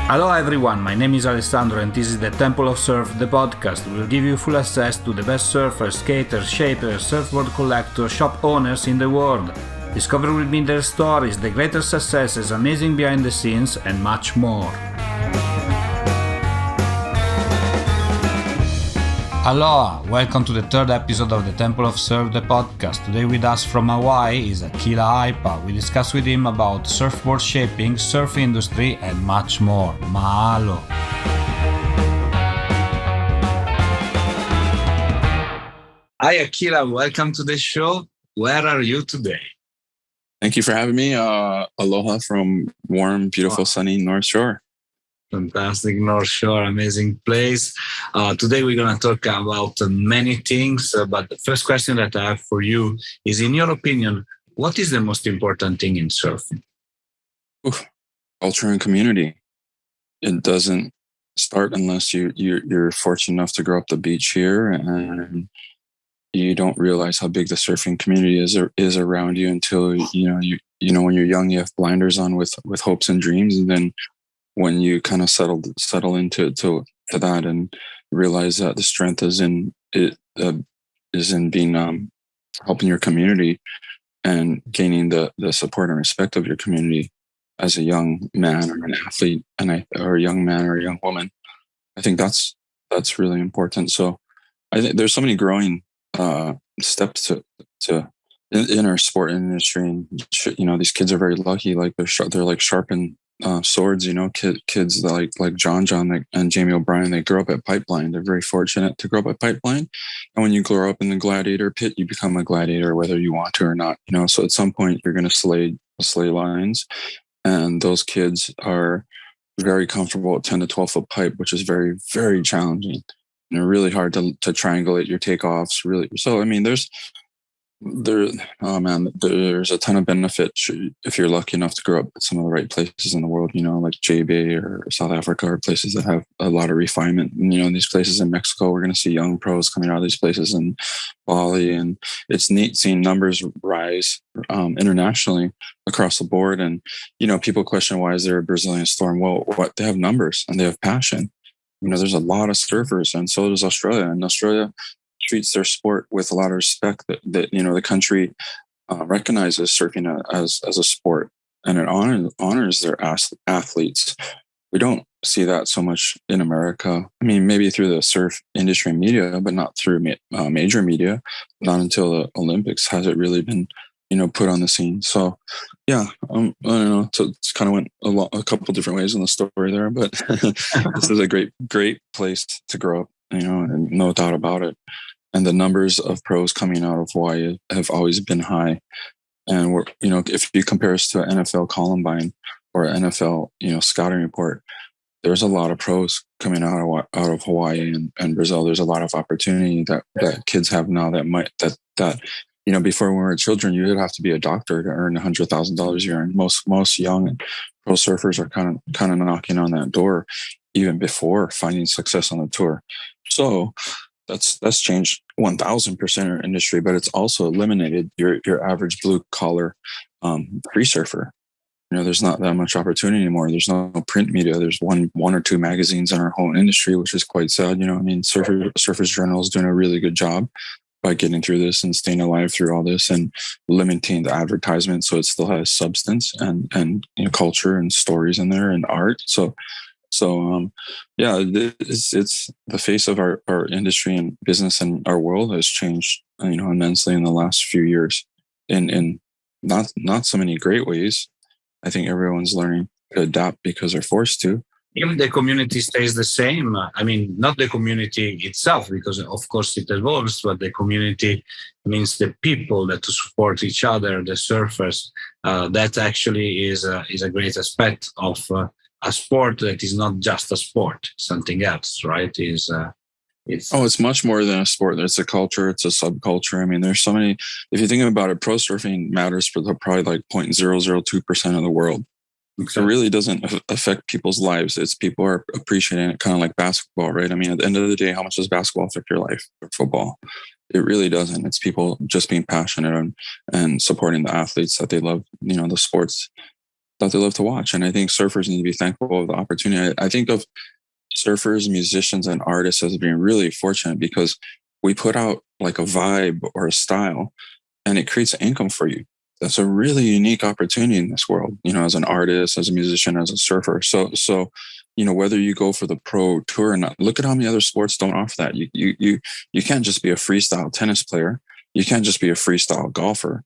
Aloha everyone, my name is Alessandro and this is the Temple of Surf, the podcast. We will give you full access to the best surfers, skaters, shapers, surfboard collectors, shop owners in the world. Discover with me their stories, the greatest successes, amazing behind the scenes, and much more. Aloha! Welcome to the third episode of the Temple of Surf, the podcast. Today with us from Hawaii is Akila Aipa. We discuss with him about surfboard shaping, surf industry, and much more. Mahalo! Hi Akila, welcome to the show. Where are you today? Thank you for having me. Aloha from warm, beautiful, sunny North Shore. Fantastic North Shore, amazing place. Today we're going to talk about many things, but the first question that I have for you is, in your opinion, what is the most important thing in surfing? Culture and community. It doesn't start unless you're fortunate enough to grow up the beach here, and you don't realize how big the surfing community is around you until you know when you're young, you have blinders on with hopes and dreams, and then when you kind of settle into that and realize that the strength is in being helping your community and gaining the support and respect of your community as a young man or an athlete or a young man or a young woman. I think that's really important. So I think there's so many growing steps to in our sport industry, and these kids are very lucky. Like they're like sharpened swords, kids like John and Jamie O'Brien, they grow up at Pipeline. They're very fortunate to grow up at Pipeline. And when you grow up in the gladiator pit, you become a gladiator, whether you want to or not, so at some point you're going to slay lions. And those kids are very comfortable at 10 to 12 foot pipe, which is very, very challenging and really hard to triangulate your takeoffs. Really. So, I mean, there's a ton of benefit if you're lucky enough to grow up at some of the right places in the world, like J-Bay or South Africa, or places that have a lot of refinement. And, these places in Mexico, we're going to see young pros coming out of these places in Bali. And it's neat seeing numbers rise internationally across the board. And, people question, why is there a Brazilian Storm? Well, they have numbers and they have passion. There's a lot of surfers, and so does Australia. And Australia treats their sport with a lot of respect that the country recognizes surfing as a sport, and it honors their athletes. We don't see that so much in America. I mean, maybe through the surf industry media, but not through major media. Not until the Olympics has it really been put on the scene. So yeah, I don't know. So it's kind of went a couple different ways in the story there, but this is a great place to grow up, and no doubt about it. And the numbers of pros coming out of Hawaii have always been high. And if you compare us to an NFL Columbine or an NFL, scouting report, there's a lot of pros coming out of Hawaii and Brazil. There's a lot of opportunity that kids have now that before when we were children, you would have to be a doctor to earn $100,000 a year. And most young pro surfers are kind of knocking on that door even before finding success on the tour. So that's changed 1,000% our industry, but it's also eliminated your average blue collar free surfer. There's not that much opportunity anymore. There's no print media. There's one or two magazines in our whole industry, which is quite sad. Surfers Journal is doing a really good job by getting through this and staying alive through all this and limiting the advertisement so it still has substance and culture and stories in there and art. So it's the face of our industry and business, and our world has changed, immensely in the last few years in not so many great ways. I think everyone's learning to adapt because they're forced to. If the community stays the same, I mean, not the community itself, because of course it evolves, but the community means the people that support each other, the surfers. That actually is a great aspect of a sport that is not just a sport, something else, right? It's much more than a sport. It's a culture. It's a subculture. I mean, there's so many. If you think about it, pro surfing matters for probably like 0.002% of the world. Okay. It really doesn't affect people's lives. It's people are appreciating it, kind of like basketball, right? I mean, at the end of the day, how much does basketball affect your life or football? It really doesn't. It's people just being passionate and supporting the athletes that they love, the sports that they love to watch. And I think surfers need to be thankful of the opportunity. I think of surfers, musicians, and artists as being really fortunate because we put out like a vibe or a style and it creates income for you. That's a really unique opportunity in this world, as an artist, as a musician, as a surfer. So, whether you go for the pro tour or not, look at how many other sports don't offer that. You can't just be a freestyle tennis player. You can't just be a freestyle golfer.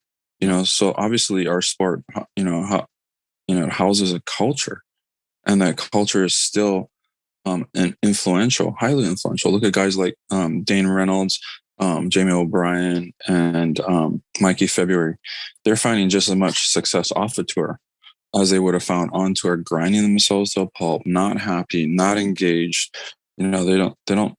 So obviously our sport, it houses a culture, and that culture is still and influential, highly influential. Look at guys like Dane Reynolds, Jamie O'Brien, and Mikey February. They're finding just as much success off the tour as they would have found on tour, grinding themselves to a pulp, not happy, not engaged. They don't.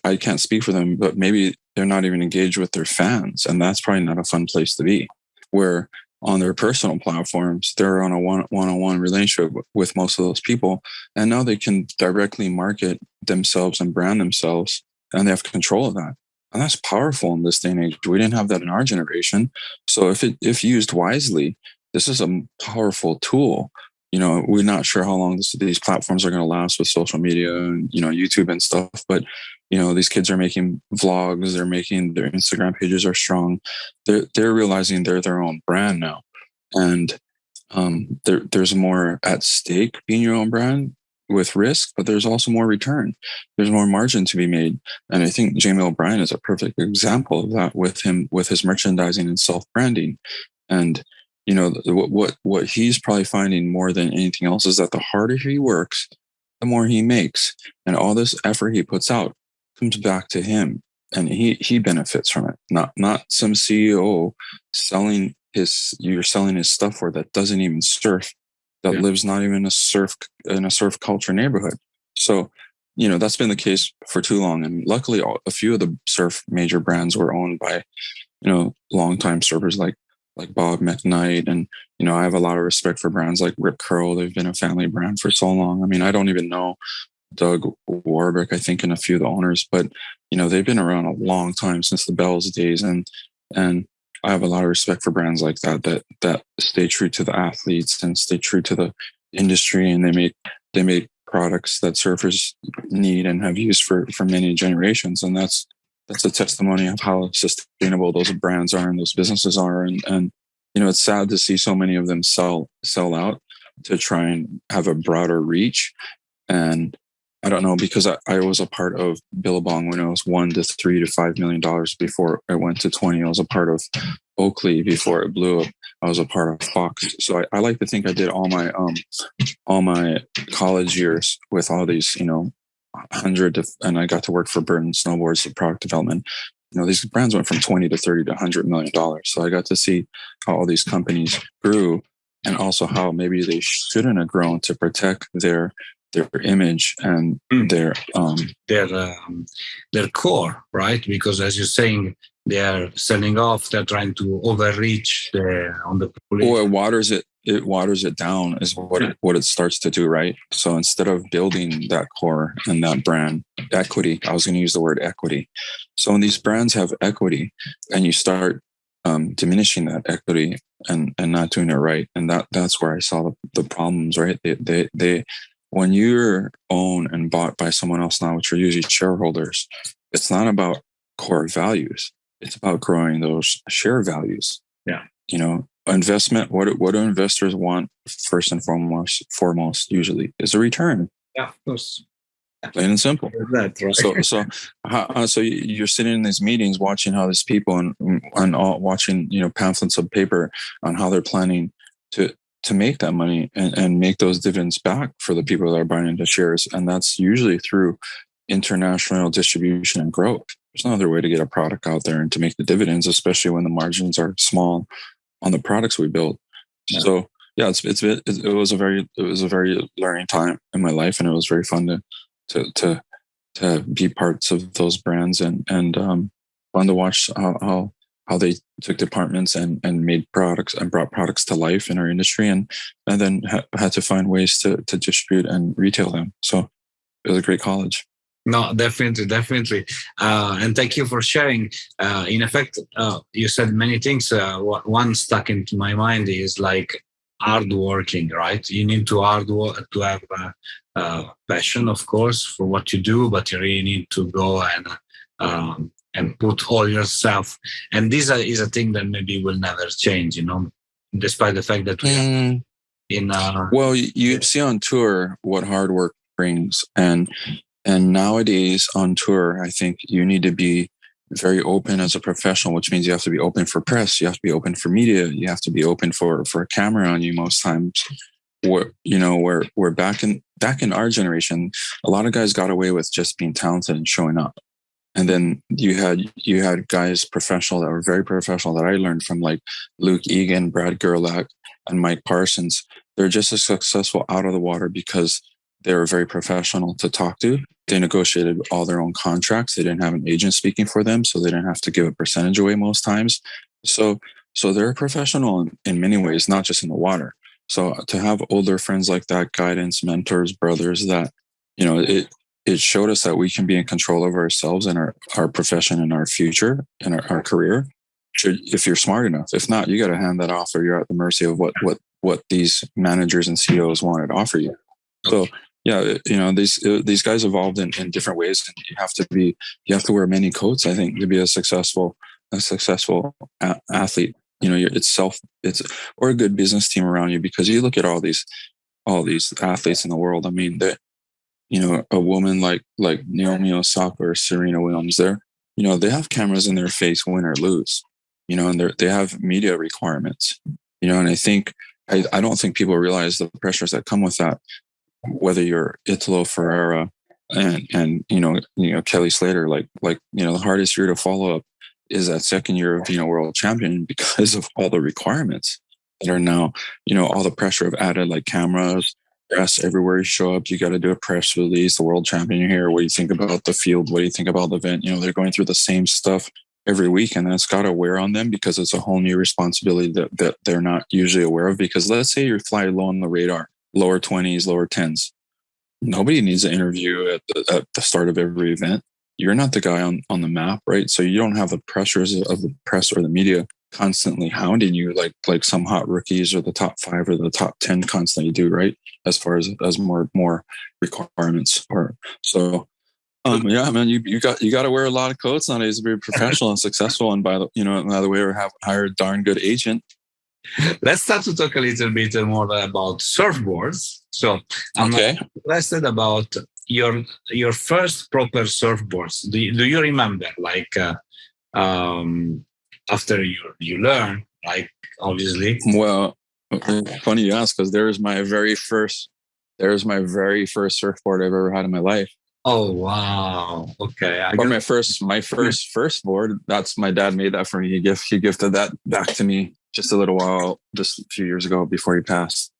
I can't speak for them, but maybe they're not even engaged with their fans, and that's probably not a fun place to be. Where on their personal platforms, they're on a one-on-one relationship with most of those people. And now they can directly market themselves and brand themselves, and they have control of that. And that's powerful in this day and age. We didn't have that in our generation. So if used wisely, this is a powerful tool. We're not sure how long these platforms are going to last with social media and, YouTube and stuff. But, these kids are making vlogs. They're making their Instagram pages are strong. They're realizing they're their own brand now. And there's more at stake being your own brand with risk, but there's also more return. There's more margin to be made. And I think Jamie O'Brien is a perfect example of that with his merchandising and self-branding. And what he's probably finding more than anything else is that the harder he works, the more he makes, and all this effort he puts out comes back to him, and he benefits from it. Not some CEO selling his stuff for that doesn't even surf, that lives not even in a surf culture neighborhood. So that's been the case for too long, and luckily a few of the surf major brands were owned by longtime surfers like Bob McKnight. And, I have a lot of respect for brands like Rip Curl. They've been a family brand for so long. I mean, I don't even know Doug Warbrick, I think, and a few of the owners, but, they've been around a long time, since the Bells days. And I have a lot of respect for brands like that stay true to the athletes and stay true to the industry. And they make products that surfers need and have used for many generations. And that's a testimony of how sustainable those brands are and those businesses are. And it's sad to see so many of them sell out to try and have a broader reach. And I don't know, because I was a part of Billabong when it was $1 to $3 to $5 million before it went to 20. I was a part of Oakley before it blew up. I was a part of Fox. So I like to think I did all my college years with all these, and I got to work for Burton Snowboards, product development. These brands went from 20 to 30 to $100 million. So I got to see how all these companies grew, and also how maybe they shouldn't have grown to protect their image and their core, right? Because as you're saying, they are selling off. They're trying to overreach on the population. Or it waters it down is what it starts to do, right? So instead of building that core and that brand equity, I was going to use the word equity. So when these brands have equity and you start diminishing that equity and not doing it right, and that's where I saw the problems, right? They when you're owned and bought by someone else now, which are usually shareholders, it's not about core values. It's about growing those share values. Yeah. Investment, what do investors want first and foremost usually is a return. Yeah, of course. Plain and simple. That, right? So you're sitting in these meetings watching how these people and all watching, pamphlets of paper on how they're planning to make that money and make those dividends back for the people that are buying into shares. And that's usually through international distribution and growth. There's no other way to get a product out there and to make the dividends, especially when the margins are small on the products we build. Yeah. So yeah, it was a very learning time in my life, and it was very fun to be parts of those brands and fun to watch how they took departments and made products and brought products to life in our industry, and then had to find ways to distribute and retail them. So it was a great college. No, definitely. And thank you for sharing. In effect, you said many things. One stuck into my mind is like hard working, right? You need to hard work to have passion, of course, for what you do, but you really need to go and put all yourself. And this is a thing that maybe will never change, despite the fact that we are in. Well, you see on tour what hard work brings, and nowadays on tour, I think you need to be very open as a professional, which means you have to be open for press, you have to be open for media, you have to be open for a camera on you most times. We're back in our generation, a lot of guys got away with just being talented and showing up. And then you had guys professional that were very professional that I learned from, like Luke Egan, Brad Gerlach, and Mike Parsons. They're just as successful out of the water because they were very professional to talk to. They negotiated all their own contracts. They didn't have an agent speaking for them, so they didn't have to give a percentage away most times. So they're a professional in many ways, not just in the water. So to have older friends like that, guidance, mentors, brothers, that, it showed us that we can be in control of ourselves and our profession and our future and our career. If you're smart enough. If not, you got to hand that off, or you're at the mercy of what these managers and CEOs wanted to offer you. So yeah, these guys evolved in different ways, and you have to wear many coats, I think, to be a successful athlete. It's or a good business team around you, because you look at all these athletes in the world. I mean, a woman like Naomi Osaka or Serena Williams, they have cameras in their face, win or lose, and they have media requirements, and I think, I don't think people realize the pressures that come with that, whether you're Italo Ferreira and Kelly Slater, like the hardest year to follow up is that second year of being a world champion, because of all the requirements that are now, all the pressure of added, like cameras, press everywhere you show up. You got to do a press release. The world champion, you're here. What do you think about the field? What do you think about the event? They're going through the same stuff every week, and that's got to wear on them, because it's a whole new responsibility that they're not usually aware of. Because let's say you fly low on the radar, lower 20s, lower 10s. Nobody needs an interview at the start of every event. You're not the guy on the map, right? So you don't have the pressures of the press or the media constantly hounding you like some hot rookies or the top 5 or the top 10 constantly do, right? As far as more requirements are. So yeah, man, you got to wear a lot of coats nowadays to be professional and successful. And by the way, hire a darn good agent. Let's start to talk a little bit more about surfboards. So I'm interested about your first proper surfboards. Do you remember, after you learn, obviously? Well, funny you ask, because there's my very first surfboard I've ever had in my life. Oh wow! Okay, my first board. That's my dad made that for me. He gifted that back to me just a few years ago before he passed.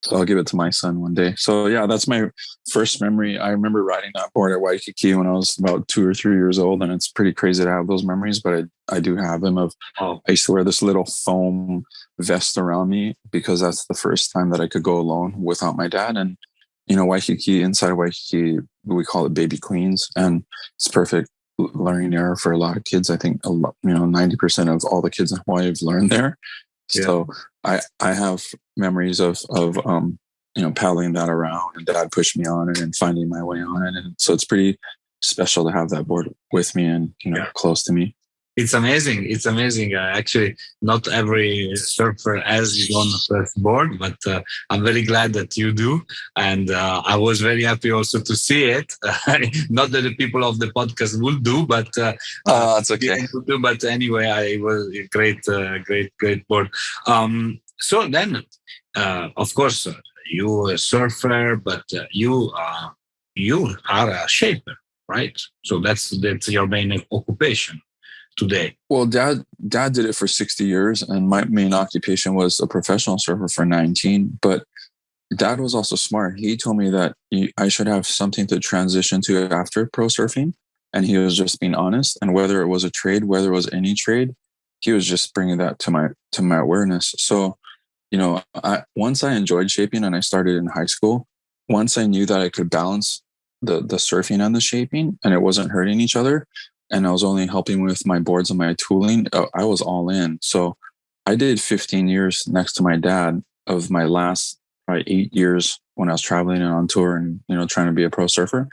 So I'll give it to my son one day. So yeah, that's my first memory. I remember riding that board at Waikiki when I was about 2 or 3 years old, and it's pretty crazy to have those memories. But I do have them. I used to wear this little foam vest around me, because that's the first time that I could go alone without my dad. And Waikiki, inside Waikiki, we call it Baby Queens, and it's perfect learning area for a lot of kids. I think 90% of all the kids in Hawaii have learned there. Yeah. So I have memories of paddling that around, and Dad pushed me on it and finding my way on it, and so it's pretty special to have that board with me and close to me. It's amazing. It's amazing. Actually, not every surfer has his own surfboard, but I'm very glad that you do. And I was very happy also to see it. Not that the people of the podcast will do, but that's okay. But anyway, it was a great board. So then, of course, you a surfer, but you are a shaper, right? So that's your main occupation today. Well, dad did it for 60 years, and my main occupation was a professional surfer for 19. But Dad was also smart. He told me that I should have something to transition to after pro surfing, and he was just being honest. And whether it was a trade, whether it was any trade, he was just bringing that to my awareness. So, once I enjoyed shaping, and I started in high school, once I knew that I could balance the surfing and the shaping, and it wasn't hurting each other, and I was only helping with my boards and my tooling, I was all in. So I did 15 years next to my dad, of my last probably 8 years when I was traveling and on tour and, trying to be a pro surfer.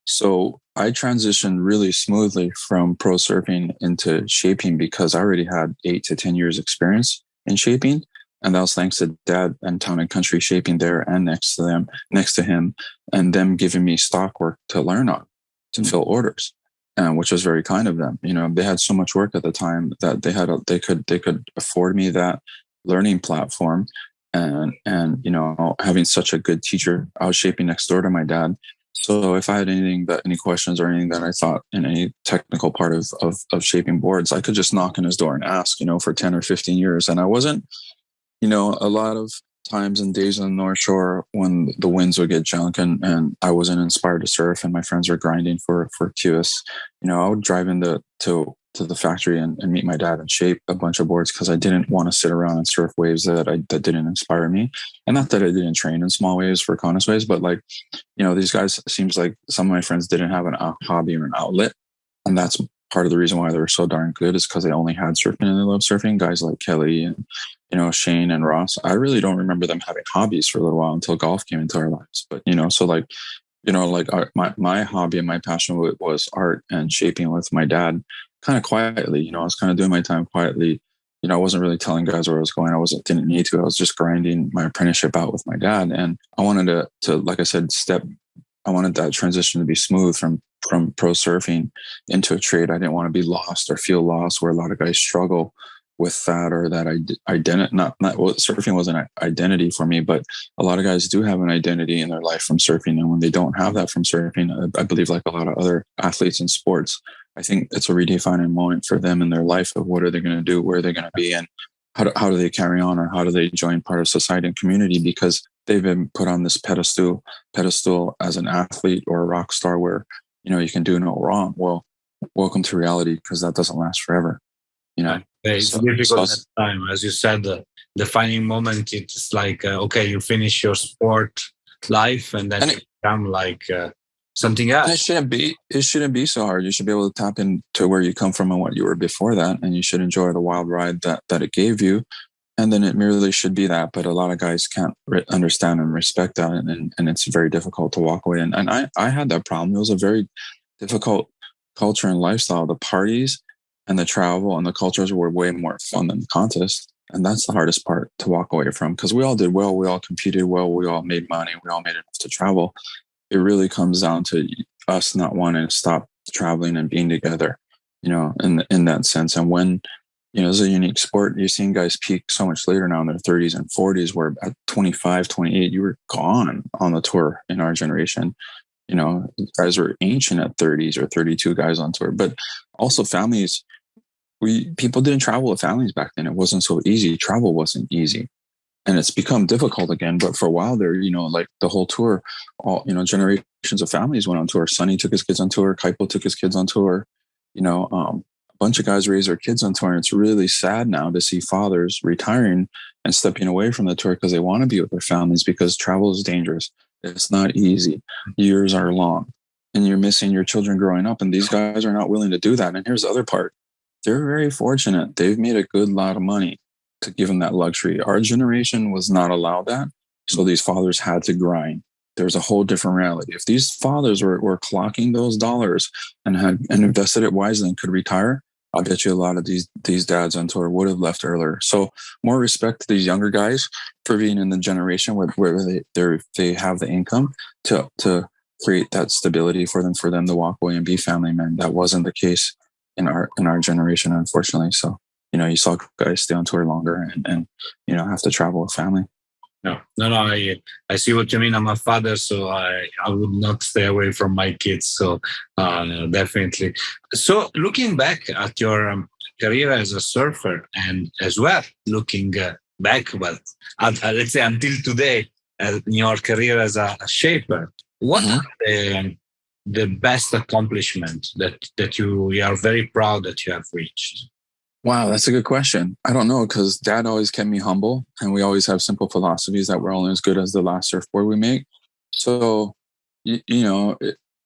So I transitioned really smoothly from pro surfing into shaping because I already had 8 to 10 years experience in shaping. And that was thanks to Dad and Town and Country Shaping there and next to him, and them giving me stock work to learn on, to fill orders, which was very kind of them. They had so much work at the time that they could afford me that learning platform, and having such a good teacher. I was shaping next door to my dad. So if I had any questions or anything that I thought in any technical part of shaping boards, I could just knock on his door and ask, for 10 or 15 years. And I wasn't, a lot of times and days on the North Shore when the winds would get junk and I wasn't inspired to surf and my friends were grinding for QS, I would drive to the factory and meet my dad and shape a bunch of boards because I didn't want to sit around and surf waves that didn't inspire me. And not that I didn't train in small waves for Conus waves, but these guys, seems like some of my friends didn't have a hobby or an outlet. And that's part of the reason why they were so darn good is because they only had surfing and they love surfing. Guys like Kelly and, Shane and Ross. I really don't remember them having hobbies for a little while until golf came into our lives. But, my hobby and my passion was art and shaping with my dad kind of quietly. I was kind of doing my time quietly. I wasn't really telling guys where I was going. Didn't need to. I was just grinding my apprenticeship out with my dad. And I wanted to like I said, I wanted that transition to be smooth from pro surfing into a trade. I didn't want to be lost or feel lost where a lot of guys struggle with that, or that identity. Surfing wasn't an identity for me, but a lot of guys do have an identity in their life from surfing. And when they don't have that from surfing, I believe like a lot of other athletes in sports, I think it's a redefining moment for them in their life of what are they going to do, where are they going to be, and how do they carry on, or how do they join part of society and community because they've been put on this pedestal as an athlete or a rock star where, you can do no wrong. Well, welcome to reality because that doesn't last forever. It's difficult at the time. As you said, the defining moment, it's like, okay, you finish your sport life and then you become like something else. It shouldn't be so hard. You should be able to tap into where you come from and what you were before that. And you should enjoy the wild ride that it gave you. And then it merely should be that. But a lot of guys can't understand and respect that. And it's very difficult to walk away. And I had that problem. It was a very difficult culture and lifestyle. The parties and the travel and the cultures were way more fun than the contest. And that's the hardest part to walk away from because we all did well. We all competed well. We all made money. We all made enough to travel. It really comes down to us not wanting to stop traveling and being together, in that sense. And when, it's a unique sport, you're seeing guys peak so much later now in their 30s and 40s, where at 25, 28, you were gone on the tour in our generation. Guys were ancient at 30s or 32 guys on tour, but also families. People didn't travel with families back then. It wasn't so easy. Travel wasn't easy. And it's become difficult again. But for a while there, like the whole tour, all, generations of families went on tour. Sonny took his kids on tour. Kaipo took his kids on tour. A bunch of guys raise their kids on tour. And it's really sad now to see fathers retiring and stepping away from the tour because they want to be with their families because travel is dangerous. It's not easy. Years are long. And you're missing your children growing up. And these guys are not willing to do that. And here's the other part. They're very fortunate. They've made a good lot of money to give them that luxury. Our generation was not allowed that. So these fathers had to grind. There's a whole different reality. If these fathers were clocking those dollars and invested it wisely and could retire, I bet you a lot of these dads on tour would have left earlier. So more respect to these younger guys for being in the generation where they have the income to create that stability for them to walk away and be family men. That wasn't the case in our generation, unfortunately. So, you saw guys stay on tour longer and have to travel with family. No. I see what you mean. I'm a father, so I would not stay away from my kids. So definitely. So looking back at your career as a surfer and as well looking back, but let's say until today, in your career as a shaper, what are the best accomplishment that you are very proud that you have reached? Wow, that's a good question. I don't know because Dad always kept me humble, and we always have simple philosophies that we're only as good as the last surfboard we make. So, the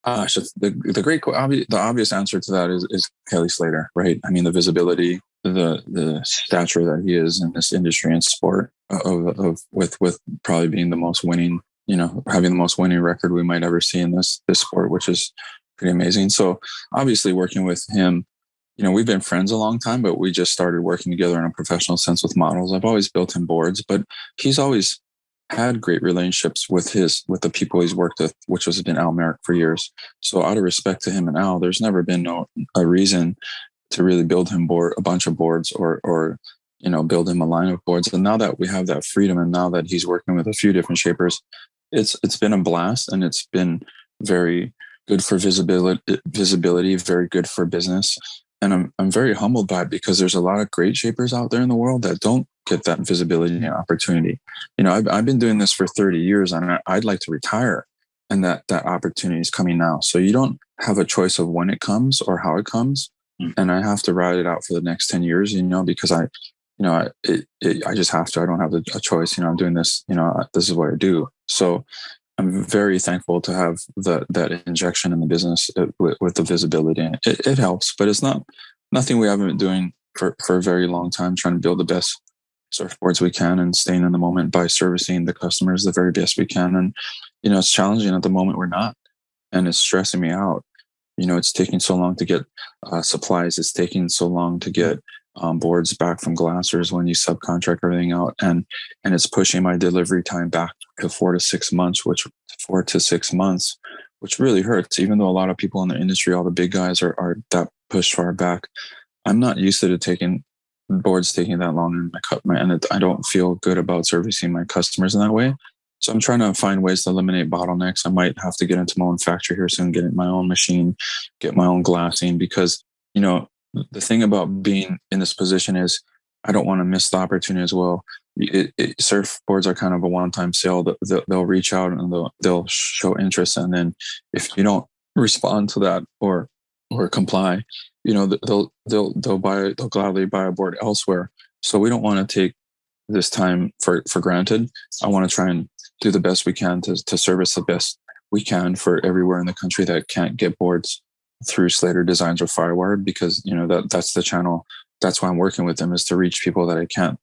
obvious answer to that is Kelly Slater, right? I mean, the visibility, the stature that he is in this industry and sport with probably being the most winning, having the most winning record we might ever see in this sport, which is pretty amazing. So obviously working with him, we've been friends a long time, but we just started working together in a professional sense with models. I've always built him boards, but he's always had great relationships with the people he's worked with, which has been Al Merrick for years. So out of respect to him and Al, there's never been a reason to really build him a bunch of boards or build him a line of boards. And now that we have that freedom, and now that he's working with a few different shapers, it's been a blast, and it's been very good for visibility, very good for business. And I'm very humbled by it, because there's a lot of great shapers out there in the world that don't get that visibility and opportunity. I've been doing this for 30 years, and I'd like to retire, and that opportunity is coming now. So you don't have a choice of when it comes or how it comes. And I have to ride it out for the next 10 years, because I just have to. I don't have a choice. I'm doing this. This is what I do. So I'm very thankful to have that injection in the business with the visibility. It helps, but it's nothing we haven't been doing for a very long time, trying to build the best surfboards we can and staying in the moment by servicing the customers the very best we can. And, it's challenging at the moment. We're not, and it's stressing me out. It's taking so long to get supplies. It's taking so long to get boards back from glassers when you subcontract everything out. And it's pushing my delivery time back to 4 to 6 months, which really hurts. Even though a lot of people in the industry, all the big guys are that pushed far back. I'm not used to taking boards taking that long, and I don't feel good about servicing my customers in that way. So I'm trying to find ways to eliminate bottlenecks. I might have to get into my own factory here soon, get my own machine, get my own glassing, because, the thing about being in this position is I don't want to miss the opportunity as well. Surfboards are kind of a one-time sale. They'll reach out and they'll show interest. And then if you don't respond to that or comply, they'll gladly buy a board elsewhere. So we don't want to take this time for granted. I want to try and do the best we can to service the best we can for everywhere in the country that can't get boards through Slater Designs or Firewired, because that's the channel. That's why I'm working with them, is to reach people that I can't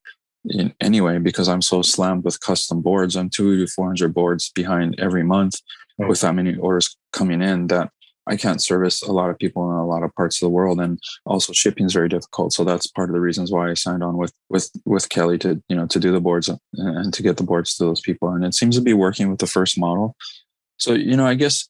anyway, because I'm so slammed with custom boards. I'm 200 to 400 boards behind every month with that many orders coming in, that I can't service a lot of people in a lot of parts of the world. And also shipping is very difficult. So that's part of the reasons why I signed on with Kelly to do the boards and to get the boards to those people. And it seems to be working with the first model. So, I guess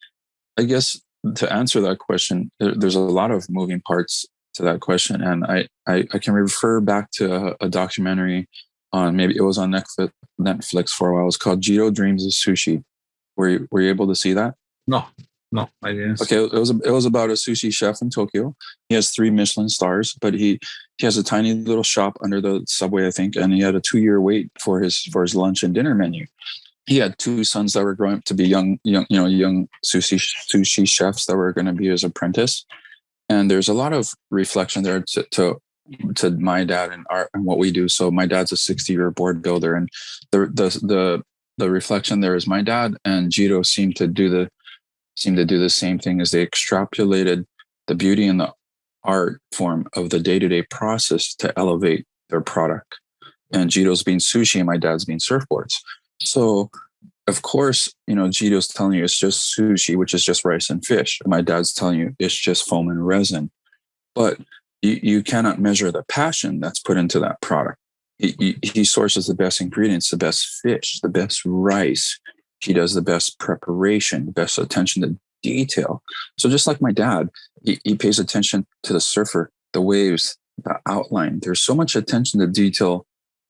to answer that question, there's a lot of moving parts to that question. And I can refer back to a documentary on, maybe it was on Netflix for a while. It was called Jiro Dreams of Sushi. Were you able to see that? No, I didn't. Okay, it was about a sushi chef in Tokyo. He has 3 Michelin stars, but he has a tiny little shop under the subway, I think, and he had a 2-year wait for his lunch and dinner menu. He had 2 sons that were growing up to be young sushi chefs that were going to be his apprentice. And there's a lot of reflection there to my dad and what we do. So my dad's a 60-year board builder, and the reflection there is my dad and Jiro seem to do the same thing, as they extrapolated the beauty and the art form of the day-to-day process to elevate their product. And Jiro's being sushi and my dad's being surfboards. So of course, Jiro's telling you it's just sushi, which is just rice and fish. My dad's telling you it's just foam and resin. But you cannot measure the passion that's put into that product. He sources the best ingredients, the best fish, the best rice. He does the best preparation, the best attention to detail. So just like my dad, he pays attention to the surfer, the waves, the outline. There's so much attention to detail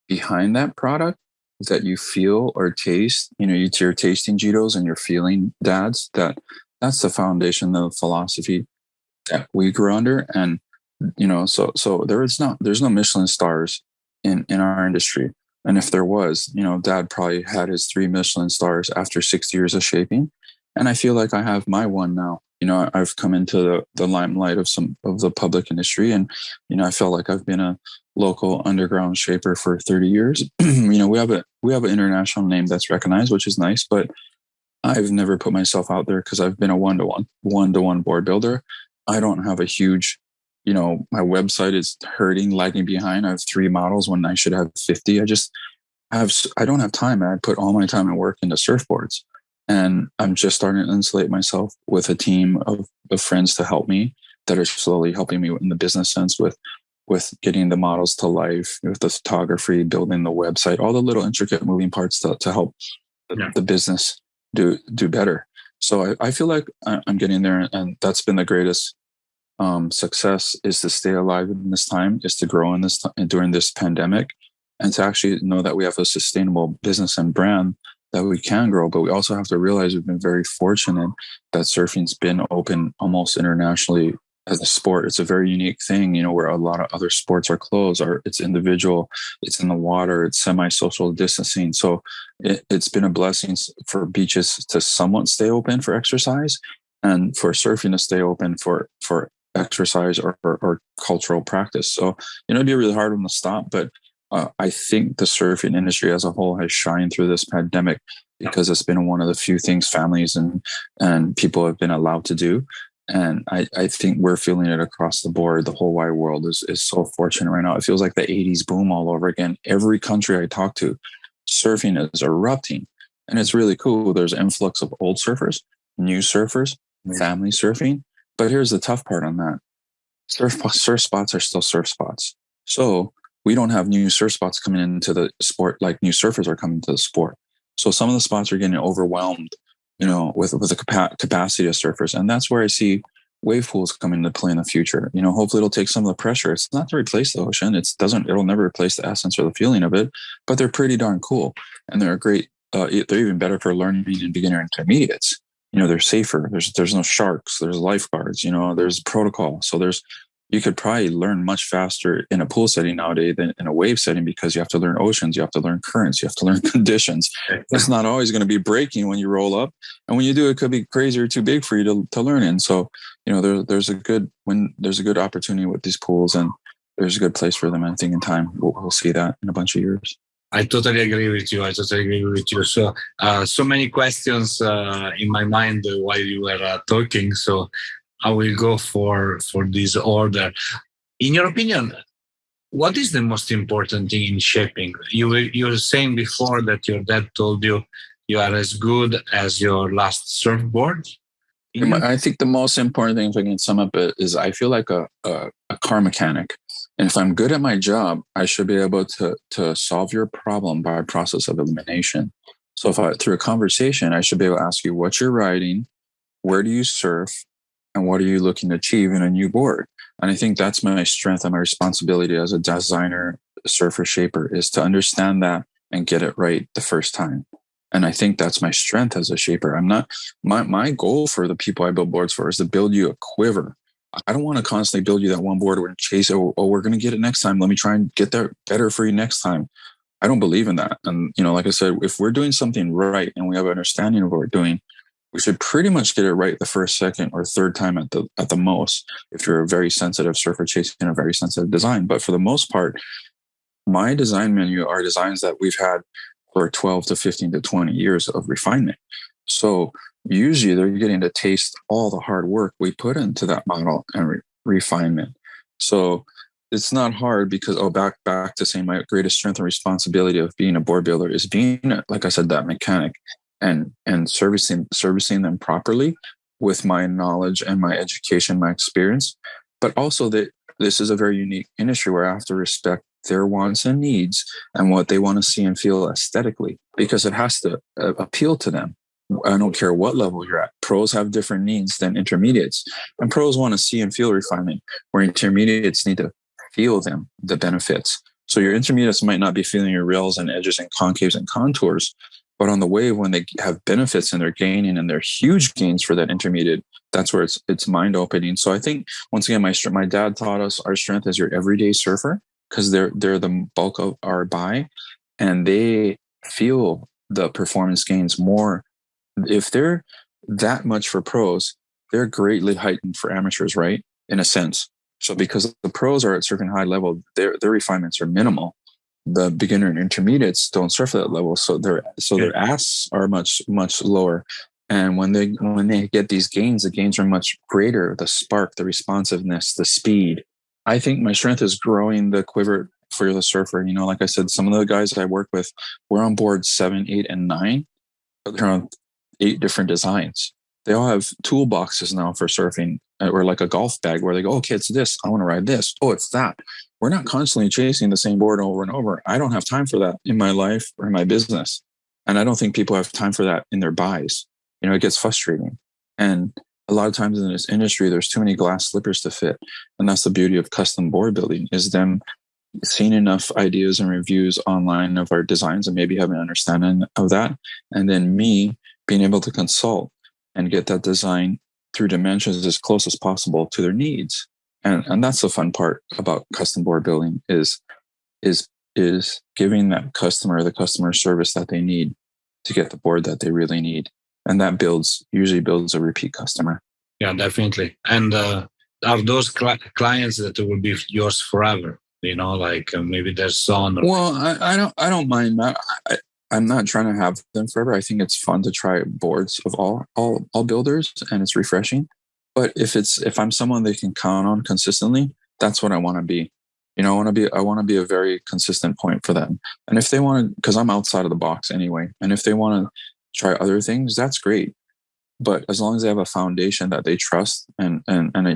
behind that product that you feel or taste. You're tasting Jiros and you're feeling dads. That's the foundation, the philosophy that we grew under. And so there's no Michelin stars in our industry. And if there was, Dad probably had his 3 Michelin stars after 6 years of shaping. And I feel like I have my one now. I've come into the limelight of some of the public industry. And, I feel like I've been a local underground shaper for 30 years. We have an international name that's recognized, which is nice. But I've never put myself out there because I've been a one-to-one board builder. I don't have a huge my website is hurting, lagging behind. I have 3 models when I should have 50. I don't have time. I put all my time and work into surfboards, and I'm just starting to insulate myself with a team of friends to help me, that are slowly helping me in the business sense with getting the models to life, with the photography, building the website, all the little intricate moving parts to help the business do better. So I feel like I'm getting there, and that's been the greatest success, is to stay alive in this time, is to grow in this during this pandemic, and to actually know that we have a sustainable business and brand that we can grow. But we also have to realize we've been very fortunate that surfing's been open almost internationally as a sport. It's a very unique thing, where a lot of other sports are closed, or it's individual, it's in the water, it's semi-social distancing. So it's been a blessing for beaches to somewhat stay open for exercise, and for surfing to stay open for exercise or cultural practice. So, it'd be a really hard one to stop, but I think the surfing industry as a whole has shined through this pandemic, because it's been one of the few things families and people have been allowed to do. And I think we're feeling it across the board. The whole wide world is so fortunate right now. It feels like the 80s boom all over again. Every country I talk to, surfing is erupting. And it's really cool. There's an influx of old surfers, new surfers, family surfing. But here's the tough part on that. Surf spots are still surf spots. So we don't have new surf spots coming into the sport like new surfers are coming to the sport. So some of the spots are getting overwhelmed, with the capacity of surfers. And that's where I see wave pools coming into play in the future. Hopefully it'll take some of the pressure. It's not to replace the ocean. It'll never replace the essence or the feeling of it, but they're pretty darn cool. And they're great. They're even better for learning and beginner intermediates. They're safer. There's no sharks. There's lifeguards. There's protocol. So you could probably learn much faster in a pool setting nowadays than in a wave setting, because you have to learn oceans, you have to learn currents, you have to learn conditions. It's not always going to be breaking when you roll up, and when you do, it could be crazy or too big for you to learn in. So there's a good opportunity with these pools, and there's a good place for them. I think in time we'll see that in a bunch of years. I totally agree with you. So, so many questions in my mind while you were talking. So, I will go for this order. In your opinion, what is the most important thing in shaping? You were saying before that your dad told you are as good as your last surfboard. I think the most important thing, if I can sum up it, is I feel like a car mechanic. And if I'm good at my job, I should be able to solve your problem by a process of elimination. So through a conversation, I should be able to ask you what you're riding, where do you surf, and what are you looking to achieve in a new board? And I think that's my strength and my responsibility as a designer, surfer, shaper, is to understand that and get it right the first time. And I think that's my strength as a shaper. My goal for the people I build boards for is to build you a quiver. I don't want to constantly build you that one board where chase, we're going to get it next time. Let me try and get that better for you next time. I don't believe in that. And, like I said, if we're doing something right and we have an understanding of what we're doing, we should pretty much get it right the first, second, or third time at the most, if you're a very sensitive surfer chasing a very sensitive design. But for the most part, my design menu are designs that we've had for 12 to 15 to 20 years of refinement. So usually they're getting to taste all the hard work we put into that model and refinement. So it's not hard, because back to saying my greatest strength and responsibility of being a board builder is being, like I said, that mechanic. And servicing them properly with my knowledge and my education, my experience. But also that this is a very unique industry where I have to respect their wants and needs and what they want to see and feel aesthetically, because it has to appeal to them. I don't care what level you're at. Pros have different needs than intermediates, and pros want to see and feel refinement, where intermediates need to feel the benefits. So your intermediates might not be feeling your rails and edges and concaves and contours, but on the wave, when they have benefits and they're gaining, and they're huge gains for that intermediate, that's where it's mind opening. So I think, once again, my dad taught us our strength as your everyday surfer, because they're the bulk of our buy, and they feel the performance gains more. If they're that much for pros, they're greatly heightened for amateurs, right? In a sense. So because the pros are at surfing high level, their refinements are minimal. The beginner and intermediates don't surf at that level, so their asks are much lower. And when they get these gains, the gains are much greater. The spark, the responsiveness, the speed, I think my strength is growing the quiver for the surfer. Like I said, some of the guys I work with, we're on board 7, 8, and 9, but they're on 8 different designs. They all have toolboxes now for surfing, or like a golf bag where they go, okay, it's this. I want to ride this. Oh, it's that. We're not constantly chasing the same board over and over. I don't have time for that in my life or in my business. And I don't think people have time for that in their buys. It gets frustrating. And a lot of times in this industry, there's too many glass slippers to fit. And that's the beauty of custom board building, is them seeing enough ideas and reviews online of our designs and maybe having an understanding of that. And then me being able to consult and get that design through dimensions as close as possible to their needs. And that's the fun part about custom board building is giving that customer the customer service that they need to get the board that they really need. And that usually builds a repeat customer. Yeah, definitely. And are those clients that will be yours forever? Like maybe their son. Well, I don't mind that. I'm not trying to have them forever. I think it's fun to try boards of all builders, and it's refreshing. But if I'm someone they can count on consistently, that's what I want to be. I want to be a very consistent point for them. And if they want to, because I'm outside of the box anyway, and if they want to try other things, that's great. But as long as they have a foundation that they trust, and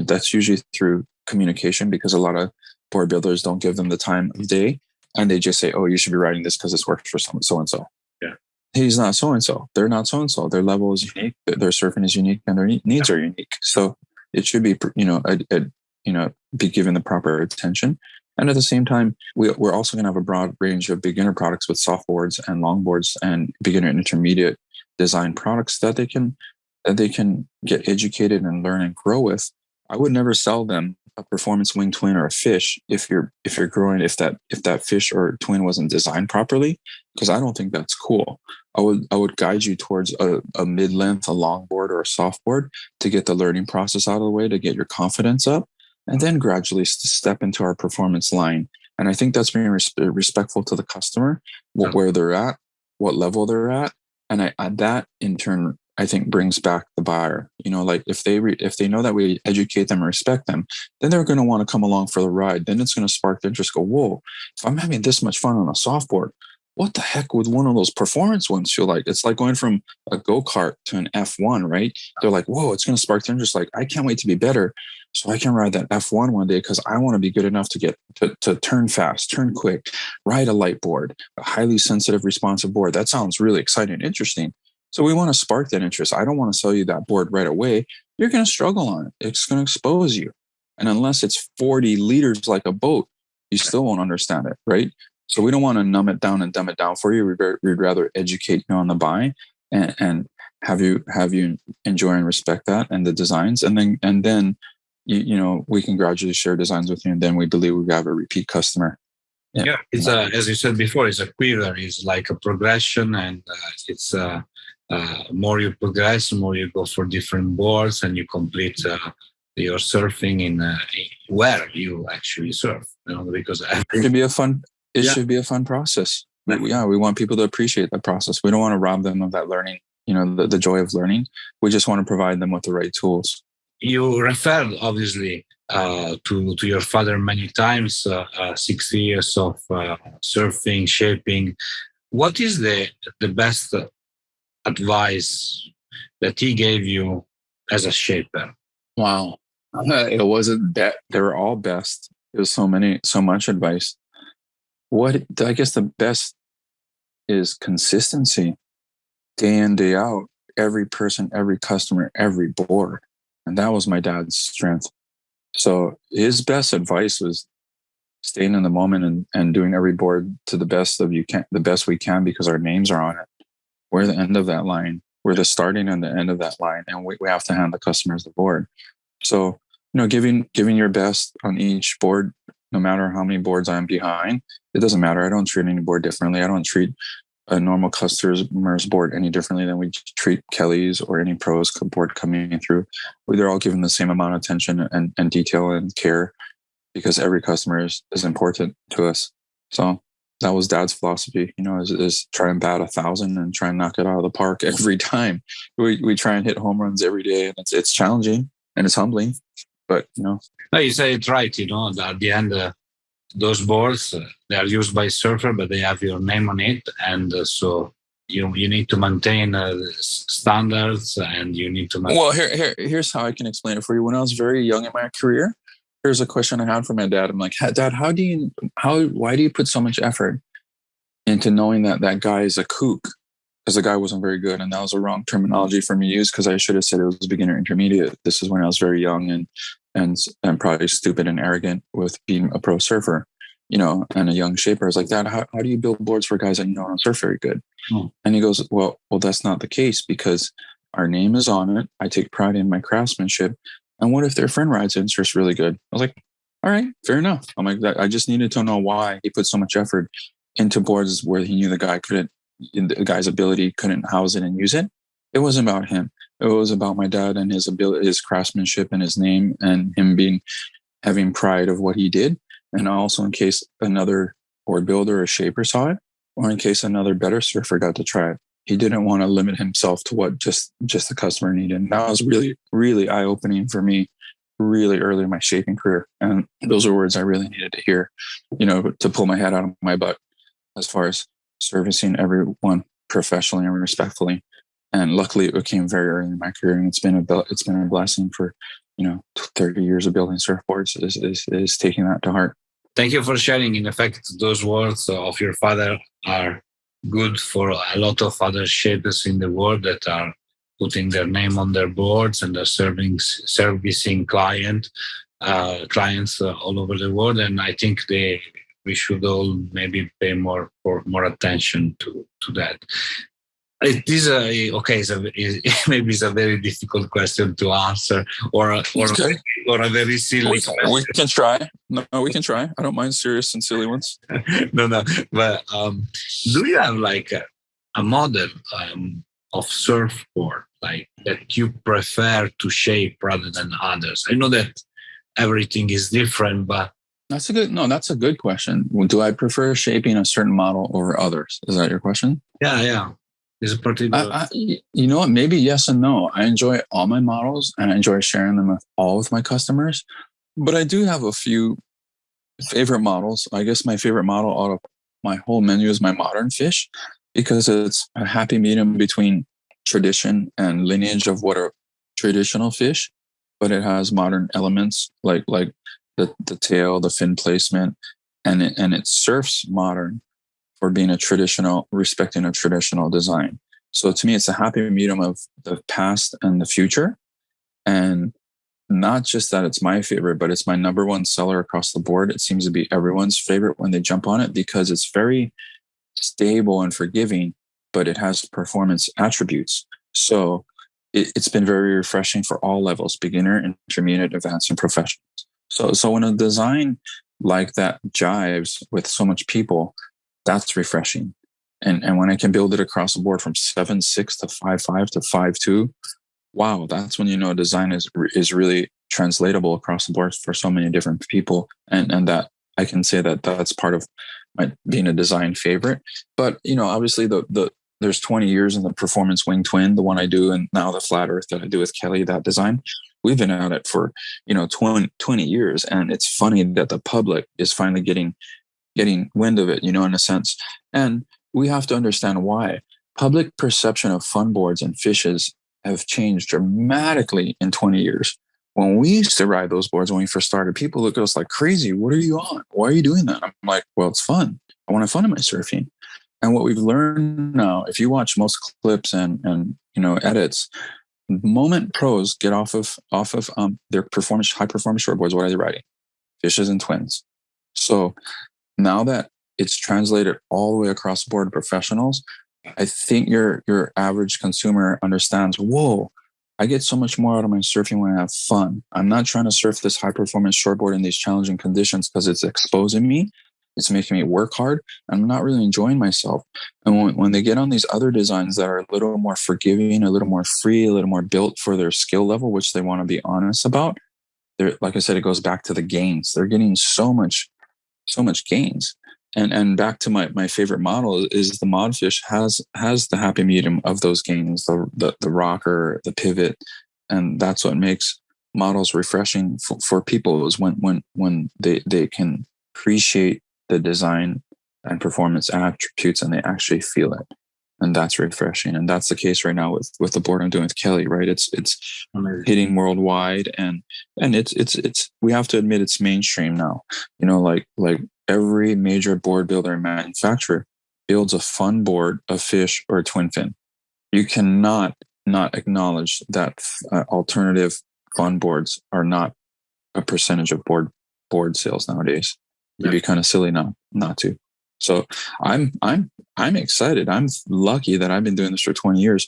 that's usually through communication, because a lot of board builders don't give them the time of day, and they just say, oh, you should be writing this because this works for so and so. Yeah, he's not so and so. They're not so and so. Their level is unique. Their surfing is unique, and their needs are unique. So it should be, be given the proper attention. And at the same time, we're also going to have a broad range of beginner products with soft boards and long boards and beginner and intermediate design products that they can get educated and learn and grow with. I would never sell them a performance wing twin or a fish if you're growing, if that fish or twin wasn't designed properly, because I don't think that's cool. I would guide you towards a mid-length, a long board or a soft board to get the learning process out of the way, to get your confidence up, and then gradually step into our performance line. And I think that's being respectful to the customer, where they're at, what level they're at. And that in turn, I think, brings back the buyer. Like if they know that we educate them and respect them, then they're going to want to come along for the ride. Then it's going to spark the interest. Go, whoa, if I'm having this much fun on a softboard, what the heck would one of those performance ones feel like? It's like going from a go-kart to an F1, right? They're like, whoa, it's going to spark the interest. Like, I can't wait to be better so I can ride that F1 one day, because I want to be good enough to get to turn fast, turn quick, ride a light board, a highly sensitive, responsive board. That sounds really exciting and interesting. So we want to spark that interest. I don't want to sell you that board right away. You're going to struggle on it. It's going to expose you. And unless it's 40 liters like a boat, you still won't understand it, right? So we don't want to numb it down and dumb it down for you. We'd rather educate you on the buy and have you enjoy and respect that and the designs. And then we can gradually share designs with you. And then we believe we have a repeat customer. Yeah, it's as you said before, it's a quiver. It's like a progression, and it's more you progress, more you go for different boards, and you complete your surfing in where you actually surf. Because it should be a fun. It should be a fun process. We want people to appreciate the process. We don't want to rob them of that learning. The joy of learning. We just want to provide them with the right tools. You referred obviously to your father many times. 60 years of surfing, shaping. What is the best advice that he gave you as a shaper? Wow, it wasn't that they were all best. It was so much advice. I guess the best is consistency, day in, day out, every person, every customer, every board. And that was my dad's strength. So his best advice was staying in the moment and doing every board to the best we can, because our names are on it. We're the end of that line. We're the starting and the end of that line. And we have to hand the customers the board. So, giving your best on each board, no matter how many boards I'm behind, it doesn't matter. I don't treat any board differently. I don't treat a normal customer's board any differently than we treat Kelly's or any pros board coming through. They're all given the same amount of attention and detail and care, because every customer is important to us. So that was Dad's philosophy, is try and bat 1,000 and try and knock it out of the park every time. We try and hit home runs every day, and it's challenging and it's humbling. But no, you say it right. That at the end, those boards they are used by surfer, but they have your name on it, and so you need to maintain standards, and you need to. Well, here's how I can explain it for you. When I was very young in my career, here's a question I had for my dad. I'm like, Dad, why do you put so much effort into knowing that guy is a kook? Because the guy wasn't very good, and that was a wrong terminology for me to use, because I should have said it was beginner intermediate. This is when I was very young and probably stupid and arrogant with being a pro surfer, and a young shaper. I was like, Dad, how do you build boards for guys that don't surf very good? And he goes, well, that's not the case, because our name is on it. I take pride in my craftsmanship. And what if their friend rides it and surfs really good? I was like, all right, fair enough. I'm like, I just needed to know why he put so much effort into boards where he knew the guy's ability couldn't house it and use it. It wasn't about him. It was about my dad and his ability, his craftsmanship, and his name, and him having pride of what he did. And also, in case another board builder or shaper saw it, or in case another better surfer got to try it, he didn't want to limit himself to what just the customer needed. And that was really, really eye-opening for me, really early in my shaping career. And those are words I really needed to hear, to pull my head out of my butt as far as servicing everyone professionally and respectfully. And luckily, it came very early in my career, and it's been a blessing for 30 years of building surfboards is taking that to heart. Thank you for sharing. In effect, those words of your father are good for a lot of other shapers in the world that are putting their name on their boards and are servicing clients all over the world. And I think we should all maybe pay more attention to that. It is maybe it's a very difficult question to answer, or a very silly question. We can try. No, we can try. I don't mind serious and silly ones. No. But do you have like a model of surfboard like that you prefer to shape rather than others? I know that everything is different, but that's a good question. Do I prefer shaping a certain model over others? Is that your question? Yeah. Is it particular? You know what? Maybe yes and no. I enjoy all my models, and I enjoy sharing them with my customers. But I do have a few favorite models. I guess my favorite model out of my whole menu is my modern fish, because it's a happy medium between tradition and lineage of what are traditional fish, but it has modern elements like the tail, the fin placement, and it surfs modern for being respecting a traditional design. So to me, it's a happy medium of the past and the future. And not just that it's my favorite, but it's my number one seller across the board. It seems to be everyone's favorite when they jump on it, because it's very stable and forgiving, but it has performance attributes. So it's been very refreshing for all levels: beginner, intermediate, advanced, and professionals. So when a design like that jives with so much people, that's refreshing. And when I can build it across the board from 7.6 to 5.5 to 5.2, wow, that's when a design is really translatable across the board for so many different people. And that I can say that that's part of my being a design favorite. But obviously there's 20 years in the performance wing twin, the one I do, and now the flat earth that I do with Kelly, that design. We've been at it for 20 years, and it's funny that the public is finally getting wind of it, in a sense. And we have to understand why. Public perception of fun boards and fishes have changed dramatically in 20 years. When we used to ride those boards when we first started, people look at us like crazy. What are you on? Why are you doing that? I'm like, well, it's fun. I want to have fun in my surfing. And what we've learned now, if you watch most clips and edits, moment pros get off of their high performance shortboards. What are they riding? Fishes and twins. So now that it's translated all the way across the board to professionals, I think your average consumer understands, whoa, I get so much more out of my surfing when I have fun. I'm not trying to surf this high performance shortboard in these challenging conditions because it's exposing me. It's making me work hard. I'm not really enjoying myself. And when they get on these other designs that are a little more forgiving, a little more free, a little more built for their skill level, which they want to be honest about, like I said, it goes back to the gains. They're getting so much gains. And back to my favorite model is the Modfish has the happy medium of those gains, the rocker, the pivot, and that's what makes models refreshing for people is when they can appreciate the design and performance attributes and they actually feel it, and that's refreshing. And that's the case right now with the board I'm doing with Kelly, right? It's hitting worldwide, and it's we have to admit it's mainstream now. Like every major board builder and manufacturer builds a fun board, a fish, or a twin fin. You cannot not acknowledge that alternative fun boards are not a percentage of board sales nowadays. You'd be kind of silly not to. So I'm excited. I'm lucky that I've been doing this for 20 years.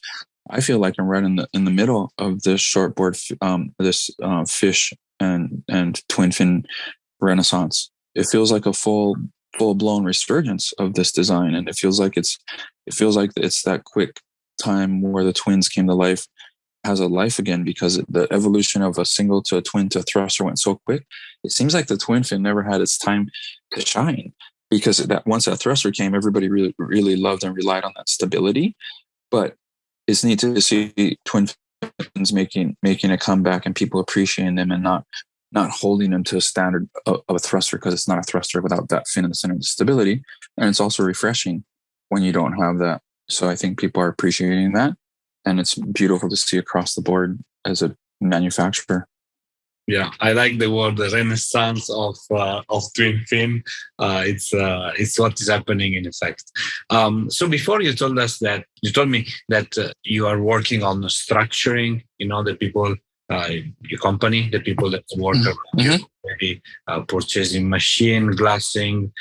I feel like I'm right in the middle of this shortboard, this fish and twin fin renaissance. It feels like a full blown resurgence of this design, and it feels like it's that quick time where the twins came to life, has a life again, because the evolution of a single to a twin to a thruster went so quick. It seems like the twin fin never had its time to shine, because that once that thruster came, everybody really, really loved and relied on that stability. But it's neat to see twin fins making a comeback and people appreciating them and not holding them to a standard of a thruster, because it's not a thruster without that fin in the center of the stability. And it's also refreshing when you don't have that. So I think people are appreciating that, and it's beautiful to see across the board as a manufacturer. Yeah, I like the word the renaissance of twin fin. It's what is happening in effect. So before you told me that you are working on structuring, the people, your company, the people that work around you, maybe purchasing machine, glassing.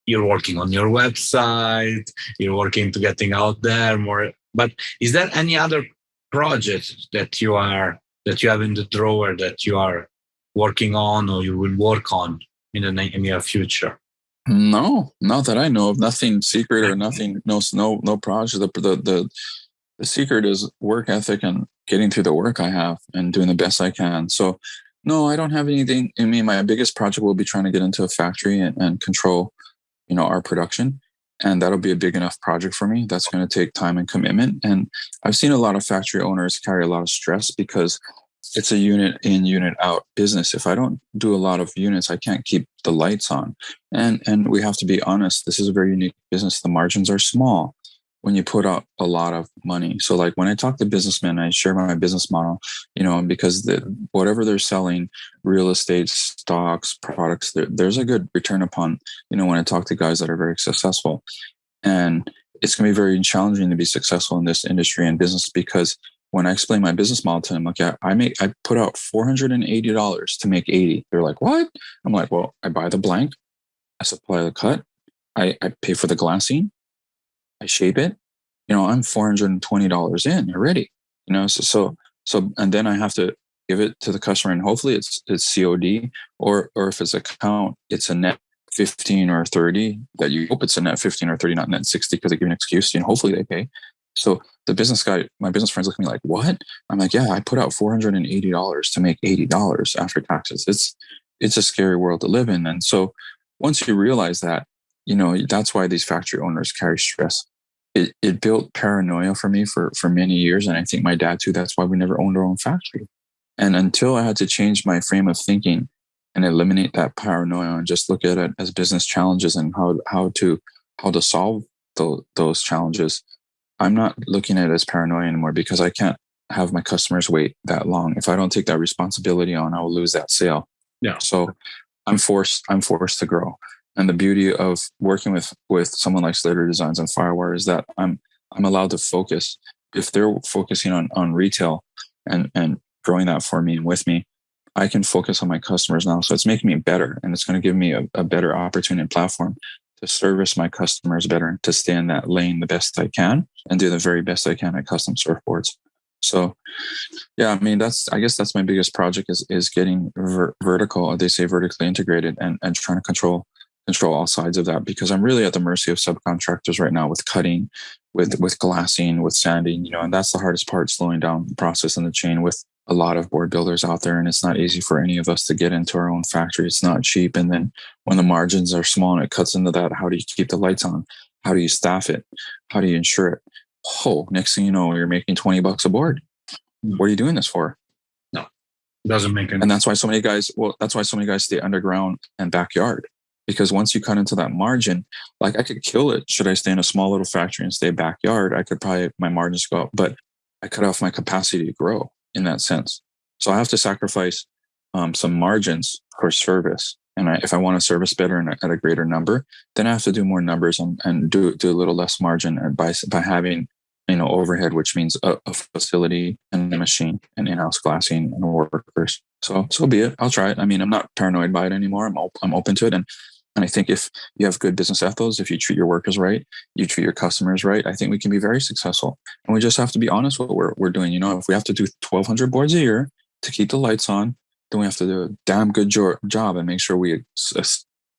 You're working on your website. You're working to getting out there more. But is there any other project that you have in the drawer that you are working on or you will work on in the near future? No, not that I know of. Nothing secret or nothing. No project. The secret is work ethic and getting through the work I have and doing the best I can. So, no, I don't have anything. I mean, my biggest project will be trying to get into a factory and control, our production. And that'll be a big enough project for me. That's going to take time and commitment. And I've seen a lot of factory owners carry a lot of stress because it's a unit in, unit out business. If I don't do a lot of units, I can't keep the lights on. And we have to be honest, this is a very unique business. The margins are small when you put out a lot of money. So like when I talk to businessmen, I share my business model, because whatever they're selling, real estate, stocks, products, there's a good return upon, when I talk to guys that are very successful. And it's going to be very challenging to be successful in this industry and business, because when I explain my business model to them, like, I put out $480 to make 80. They're like, what? I'm like, well, I buy the blank, I supply the cut, I pay for the glassing, I shape it, I'm $420 in already, so, and then I have to give it to the customer, and hopefully it's COD, or if it's account, it's a net 15 or 30 that you hope it's a net 15 or 30, not net 60, because they give you an excuse, hopefully they pay. So the business guy, my business friends look at me like, what? I'm like, yeah, I put out $480 to make $80 after taxes. It's a scary world to live in. And so once you realize that, that's why these factory owners carry stress. It built paranoia for me for many years. And I think my dad too. That's why we never owned our own factory. And until I had to change my frame of thinking and eliminate that paranoia and just look at it as business challenges and how to solve those challenges, I'm not looking at it as paranoia anymore, because I can't have my customers wait that long. If I don't take that responsibility on, I will lose that sale. Yeah. So I'm forced to grow. And the beauty of working with someone like Slater Designs and Firewire is that I'm allowed to focus. If they're focusing on retail and growing that for me and with me, I can focus on my customers now. So it's making me better, and it's going to give me a better opportunity and platform to service my customers better, to stay in that lane the best I can and do the very best I can at custom surfboards. So, yeah, I mean, I guess that's my biggest project is getting vertical. They say vertically integrated, and trying to control all sides of that, because I'm really at the mercy of subcontractors right now with cutting, with glassing, with sanding, and that's the hardest part, slowing down the process and the chain with a lot of board builders out there. And it's not easy for any of us to get into our own factory. It's not cheap. And then when the margins are small and it cuts into that, how do you keep the lights on? How do you staff it? How do you insure it? Oh, next thing you know, you're making $20 a board. What are you doing this for? No. Doesn't make any. And that's why so many guys. Well, that's why so many guys stay underground and backyard, because once you cut into that margin, like I could kill it. Should I stay in a small little factory and stay backyard? I could probably my margins go up, but I cut off my capacity to grow in that sense. So I have to sacrifice some margins for service. And if I want to service better and at a greater number, then I have to do more numbers and do a little less margin, and by having overhead, which means a facility and a machine and in-house glassing and workers. So be it. I'll try it. I mean, I'm not paranoid by it anymore. I'm open to it, and I think if you have good business ethos, if you treat your workers right, you treat your customers right, I think we can be very successful. And we just have to be honest with what we're doing. If we have to do 1,200 boards a year to keep the lights on, then we have to do a damn good job and make sure we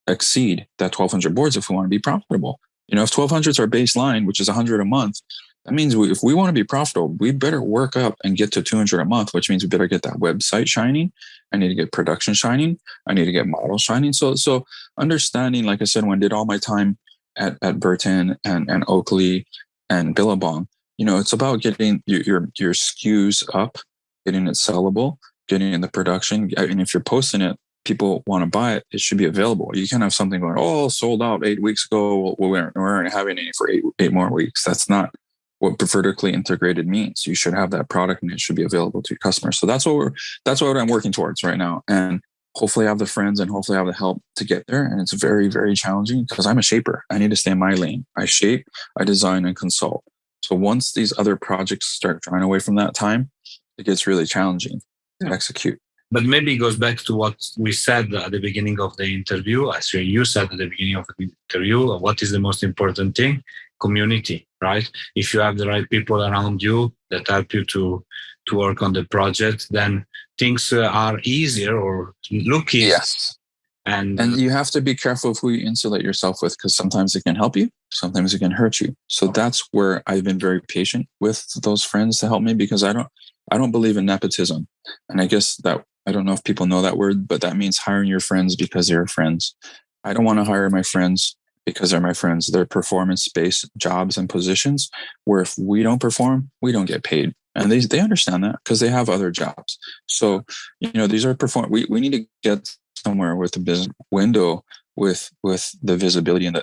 exceed that 1,200 boards if we want to be profitable. If 1,200 is our baseline, which is 100 a month, that means if we want to be profitable, we better work up and get to 200 a month, which means we better get that website shining. I need to get production shining. I need to get models shining. So understanding, like I said, when I did all my time at Burton and Oakley and Billabong, it's about getting your SKUs up, getting it sellable, getting in the production. And if you're posting it, people want to buy it, it should be available. You can't have something going, sold out 8 weeks ago. We weren't having any for eight more weeks. That's not what vertically integrated means. You should have that product and it should be available to your customers. So that's what I'm working towards right now. And hopefully I have the friends and hopefully I have the help to get there. And it's very, very challenging because I'm a shaper. I need to stay in my lane. I shape, I design and consult. So once these other projects start drawing away from that time, it gets really challenging to execute. But maybe it goes back to what we said at the beginning of the interview. Actually, you said at the beginning of the interview, what is the most important thing? Community, right? If you have the right people around you that help you to work on the project, then things are easier or look easier. Yes. And you have to be careful of who you insulate yourself with, because sometimes it can help you, sometimes it can hurt you. So that's where I've been very patient with those friends to help me, because I don't believe in nepotism. And I guess that, I don't know if people know that word, but that means hiring your friends because they're friends. I don't want to hire my friends because they're my friends. They're performance-based jobs and positions where if we don't perform, we don't get paid. And they understand that because they have other jobs. So, these are we need to get somewhere with the business window with the visibility and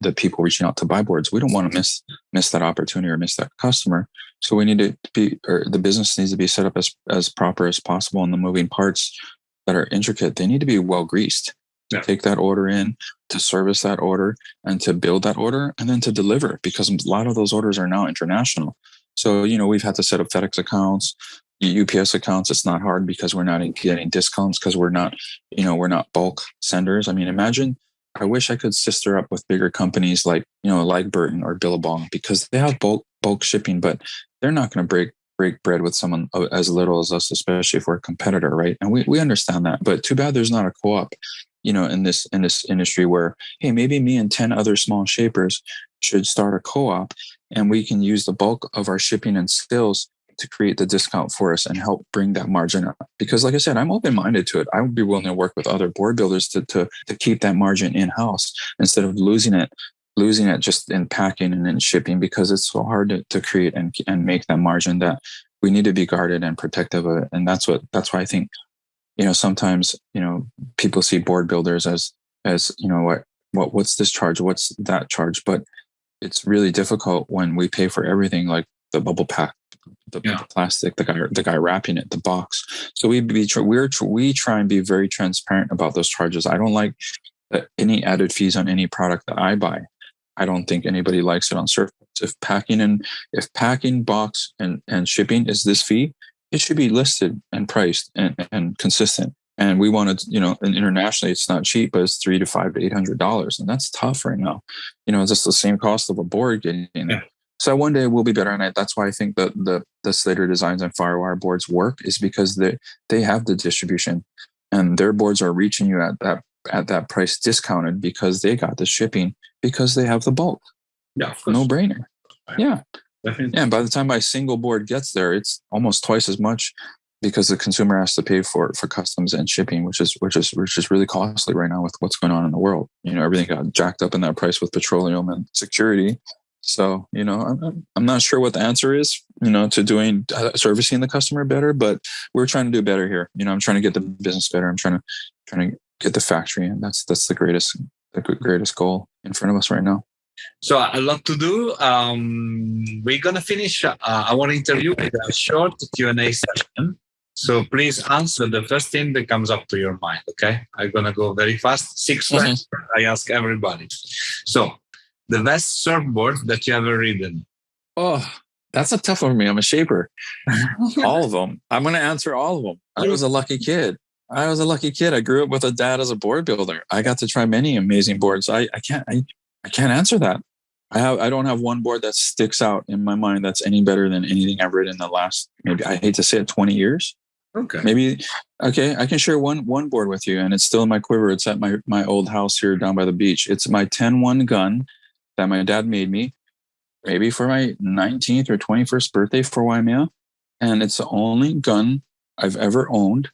the people reaching out to buy boards. We don't want to miss that opportunity or miss that customer. So we need to be, or the business needs to be set up as proper as possible. And the moving parts that are intricate, they need to be well greased to take that order in, to service that order, and to build that order, and then to deliver, because a lot of those orders are now international. So, we've had to set up FedEx accounts, UPS accounts. It's not hard because we're not getting discounts because we're not bulk senders. I mean, imagine, I wish I could sister up with bigger companies like Burton or Billabong, because they have bulk shipping, but they're not going to break bread with someone as little as us, especially if we're a competitor, right? And we understand that, but too bad there's not a co-op, in this industry where, hey, maybe me and 10 other small shapers should start a co-op, and we can use the bulk of our shipping and sales to create the discount for us and help bring that margin up. Because like I said, I'm open-minded to it. I would be willing to work with other board builders to keep that margin in-house instead of losing it just in packing and in shipping, because it's so hard to create and make that margin that we need to be guarded and protective of it. And that's why I think, sometimes, people see board builders as what's this charge? What's that charge? But it's really difficult when we pay for everything, like the bubble pack, the plastic, the guy wrapping it, the box. So we try and be very transparent about those charges. I don't like any added fees on any product that I buy. I don't think anybody likes it on Surfboards. If packing, box, and shipping is this fee, it should be listed and priced and consistent. And we wanted, and internationally, it's not cheap, but it's $300 to $500 to $800, and that's tough right now. It's just the same cost of a board getting in. Yeah. So one day we'll be better, and that's why I think the Slater Designs and Firewire boards work, is because they have the distribution, and their boards are reaching you at that price discounted because they got the shipping, because they have the bulk. Yeah, no brainer. Yeah, definitely. Yeah, and by the time my single board gets there, it's almost twice as much, because the consumer has to pay for customs and shipping, which is really costly right now with what's going on in the world. Everything got jacked up in that price with petroleum and security. So, I'm not sure what the answer is, to doing servicing the customer better, but we're trying to do better here. I'm trying to get the business better. I'm trying to get the factory, and that's the greatest goal in front of us right now. So a lot to do. We're gonna finish our interview with a short Q&A session. So please answer the first thing that comes up to your mind. Okay, I'm gonna go very fast. 6 questions I ask everybody. So, the best surfboard that you ever ridden? Oh, that's a tough one for me. I'm a shaper. All of them. I'm going to answer all of them. I was a lucky kid. I grew up with a dad as a board builder. I got to try many amazing boards. I can't answer that. I don't have one board that sticks out in my mind that's any better than anything I've ridden in the last, maybe, I hate to say it, 20 years. Okay. Maybe. Okay. I can share one board with you, and it's still in my quiver. It's at my old house here down by the beach. It's my 10-1 gun that my dad made me, maybe for my 19th or 21st birthday for Waimea. And it's the only gun I've ever owned,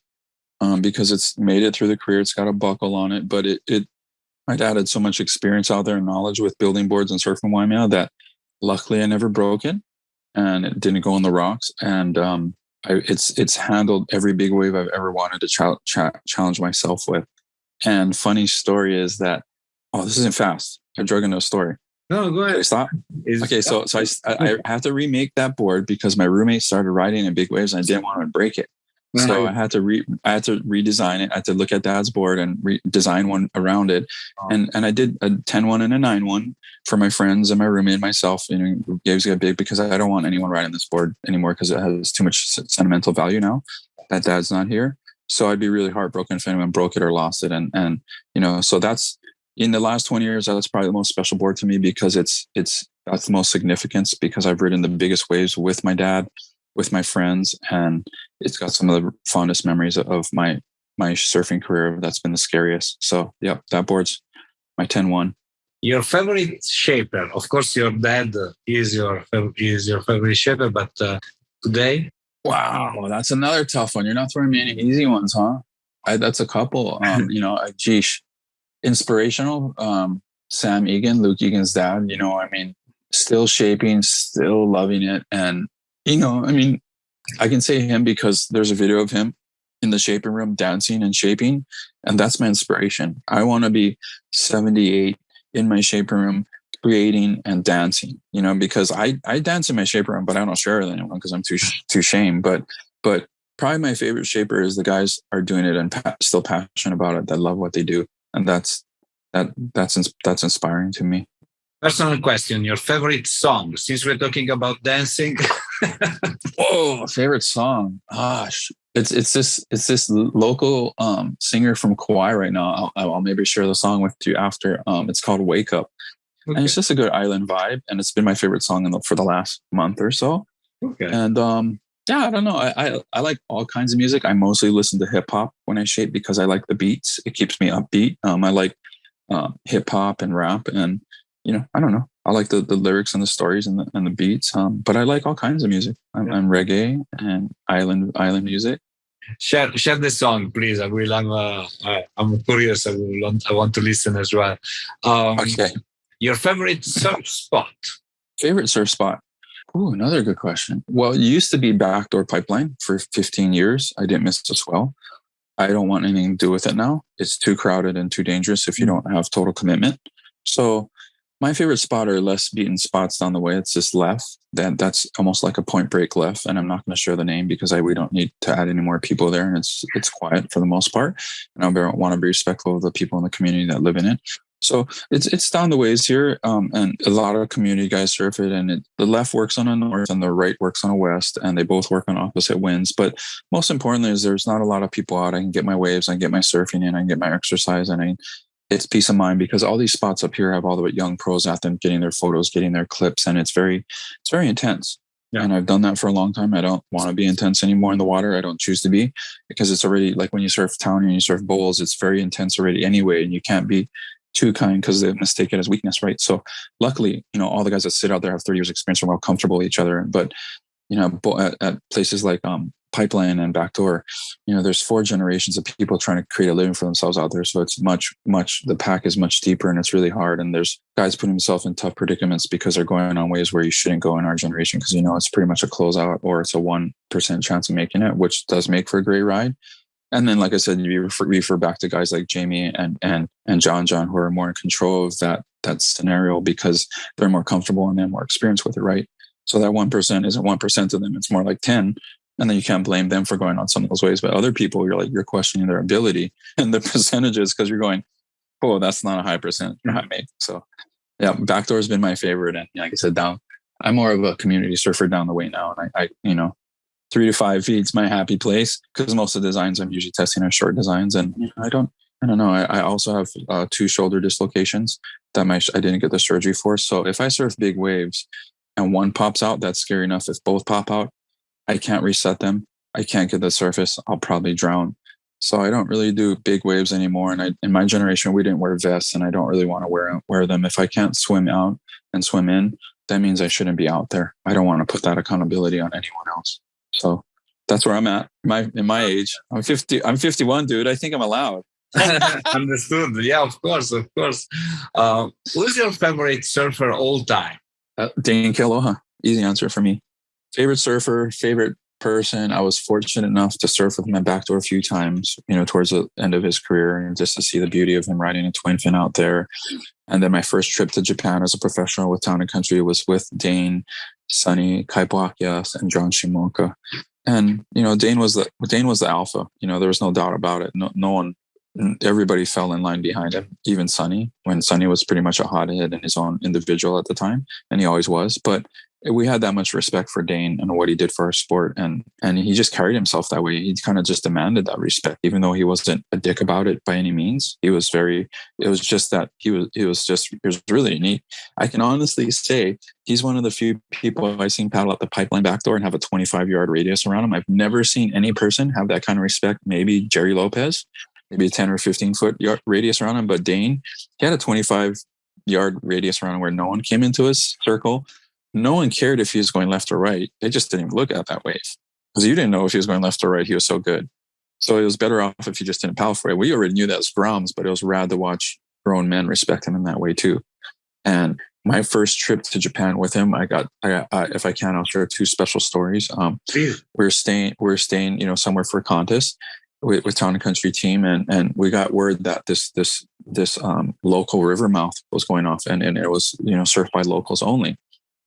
because it's made it through the career. It's got a buckle on it, but my dad had so much experience out there and knowledge with building boards and surfing Waimea that luckily I never broke it, and it didn't go on the rocks. And it's handled every big wave I've ever wanted to challenge myself with. And funny story is that, this isn't fast. I drug into a story. No, go ahead. Stop. Okay, so I have to remake that board because my roommate started riding in big waves and I didn't want to break it. So I had to redesign it. I had to look at Dad's board and design one around it. And I did a 10-1 and a 9-1 for my friends and my roommate and myself. Waves get big because I don't want anyone riding this board anymore because it has too much sentimental value now that Dad's not here. So I'd be really heartbroken if anyone broke it or lost it. And so that's, in the last 20 years, that's probably the most special board to me because that's the most significance, because I've ridden the biggest waves with my dad, with my friends, and it's got some of the fondest memories of my surfing career. That's been the scariest. So, yep, that board's my 10-1. Your favorite shaper? Of course, your dad is your favorite shaper, but today? Wow, that's another tough one. You're not throwing me any easy ones, huh? That's a couple. Geesh. Inspirational, Sam Egan, Luke Egan's dad, still shaping, still loving it. And, I can say him because there's a video of him in the shaping room dancing and shaping. And that's my inspiration. I want to be 78 in my shaping room, creating and dancing, because I dance in my shaping room, but I don't share it with anyone because I'm too ashamed. But probably my favorite shaper is the guys are doing it and still passionate about it, that love what they do. And that's inspiring to me. Personal question: your favorite song? Since we're talking about dancing. Favorite song? Gosh, it's this local singer from Kauai right now. I'll maybe share the song with you after. It's called "Wake Up," and it's just a good island vibe. And it's been my favorite song for the last month or so. Okay. And I don't know. I like all kinds of music. I mostly listen to hip hop when I shape because I like the beats. It keeps me upbeat. I like hip hop and rap, and I don't know. I like the lyrics and the stories and the beats. But I like all kinds of music. I'm reggae and island music. Share the song, please. I'm curious. I want to listen as well. Okay. Your favorite surf spot? Favorite surf spot? Ooh, another good question. Well, it used to be Backdoor Pipeline for 15 years. I didn't miss a swell. I don't want anything to do with it now. It's too crowded and too dangerous if you don't have total commitment. So my favorite spot are less beaten spots down the way. It's just left. That's almost like a point break left. And I'm not going to share the name because we don't need to add any more people there. And it's quiet for the most part. And I want to be respectful of the people in the community that live in it. So it's down the ways here, and a lot of community guys surf it, and the left works on a north and the right works on a west, and they both work on opposite winds. But most importantly is there's not a lot of people out. I can get my waves, I can get my surfing in, I can get my exercise, and it's peace of mind because all these spots up here have all the young pros at them getting their photos, getting their clips, and it's very intense. Yeah. And I've done that for a long time. I don't want to be intense anymore in the water. I don't choose to be because it's already like when you surf town and you surf bowls, it's very intense already anyway, and you can't be too kind because they mistake it as weakness, right? So luckily, all the guys that sit out there have 30 years experience and we're all comfortable with each other. But at places like pipeline and backdoor, there's 4 generations of people trying to create a living for themselves out there. So it's the pack is much deeper and it's really hard. And there's guys putting themselves in tough predicaments because they're going on ways where you shouldn't go in our generation, because it's pretty much a closeout or it's a 1% chance of making it, which does make for a great ride. And then, like I said, you refer back to guys like Jamie and John, who are more in control of that scenario because they're more comfortable and they're more experienced with it, right? So that 1% isn't 1% to them; it's more like 10. And then you can't blame them for going on some of those ways. But other people, you're questioning their ability and the percentages because you're going, oh, that's not a high percent I make. So yeah, backdoor has been my favorite. And like I said, I'm more of a community surfer down the way now. And I 3 to 5 feet's my happy place because most of the designs I'm usually testing are short designs. And I don't know. I also have 2 shoulder dislocations that I didn't get the surgery for. So if I surf big waves and one pops out, that's scary enough. If both pop out, I can't reset them. I can't get the surface. I'll probably drown. So I don't really do big waves anymore. And in my generation, we didn't wear vests, and I don't really want to wear them. If I can't swim out and swim in, that means I shouldn't be out there. I don't want to put that accountability on anyone else. So that's where I'm at. In my age, I'm 50. I'm 51, dude. I think I'm allowed. Understood. Yeah, of course. Who's your favorite surfer all time? Dane Aloha. Easy answer for me. Favorite surfer, favorite person. I was fortunate enough to surf with him at backdoor a few times, towards the end of his career, and just to see the beauty of him riding a twin fin out there. And then my first trip to Japan as a professional with Town & Country was with Dane, Sonny, Kaipo Akias, and John Shimoka. And, Dane was the alpha. There was no doubt about it. No one, everybody fell in line behind him, even Sonny, when Sonny was pretty much a hothead and his own individual at the time. And he always was. But we had that much respect for Dane and what he did for our sport. And he just carried himself that way. He kind of just demanded that respect, even though he wasn't a dick about it by any means. It was really neat. I can honestly say he's one of the few people I've seen paddle out the pipeline backdoor and have a 25-yard radius around him. I've never seen any person have that kind of respect. Maybe Jerry Lopez, maybe a 10 or 15-foot radius around him. But Dane, he had a 25-yard radius around him where no one came into his circle. No one cared if he was going left or right. They just didn't even look at that wave because you didn't know if he was going left or right. He was so good. So it was better off if you just didn't paddle for it. We already knew that was Groms, but it was rad to watch grown men respect him in that way too. And my first trip to Japan with him, I got if I can, I'll share 2 special stories. We're staying, somewhere for a contest with Town & Country team, and we got word that this local river mouth was going off, and it was surfed by locals only.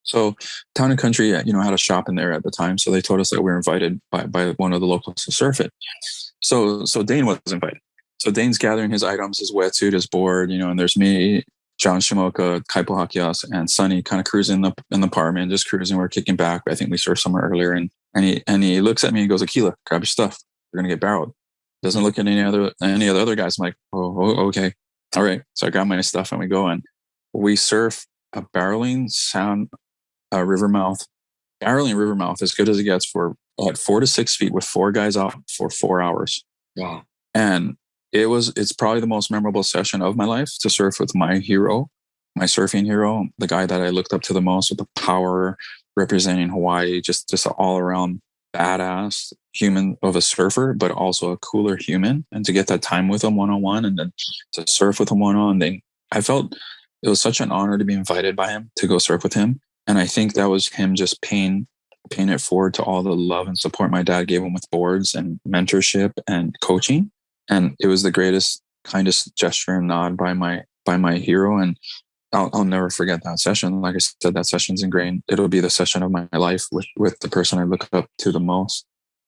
So Town & Country, had a shop in there at the time. So they told us that we were invited by one of the locals to surf it. So Dane was invited. So Dane's gathering his items, his wetsuit, his board, and there's me, John Shimoka, Kaipo Hakias, and Sonny kind of cruising in the apartment, just cruising. We're kicking back. I think we surfed somewhere earlier. And he looks at me and goes, Akila, grab your stuff. We're going to get barreled. Doesn't look at any of the other guys. I'm like, oh, okay. All right. So I got my stuff and we go, and we surf a barreling river mouth as good as it gets for 4 to 6 feet with 4 guys out for 4 hours. Wow. And it's probably the most memorable session of my life to surf with my hero, my surfing hero, the guy that I looked up to the most, with the power, representing Hawaii, just an all around badass human of a surfer, but also a cooler human. And to get that time with him one-on-one, and then to surf with him one-on-one, I felt it was such an honor to be invited by him to go surf with him. And I think that was him just paying it forward to all the love and support my dad gave him with boards and mentorship and coaching. And it was the greatest, kindest gesture and nod by my hero. And I'll never forget that session. Like I said, that session's ingrained. It'll be the session of my life with the person I look up to the most.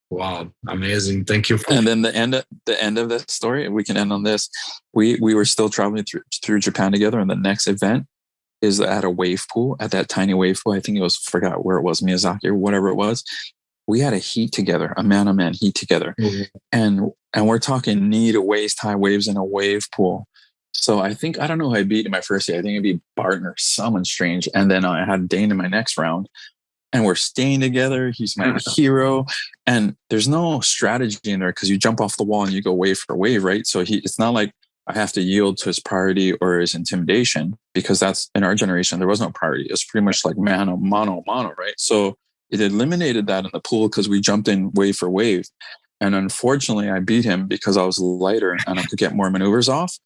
Wow, amazing! Thank you. And then the end of the story, we can end on this. We were still traveling through Japan together, and the next event is at a wave pool, at that tiny wave pool. I think forgot where it was, Miyazaki or whatever it was. We had a heat together, a man-on-man heat together. Mm-hmm. And we're talking knee to waist high waves in a wave pool. So I don't know who I beat in my first year. I think it'd be Barton or someone strange. And then I had Dane in my next round. And we're staying together. He's my hero. And there's no strategy in there because you jump off the wall and you go wave for wave, right? So it's not like I have to yield to his priority or his intimidation, because that's, in our generation, there was no priority. It's pretty much like mono, right? So it eliminated that in the pool because we jumped in wave for wave. And unfortunately, I beat him because I was lighter and I could get more maneuvers off.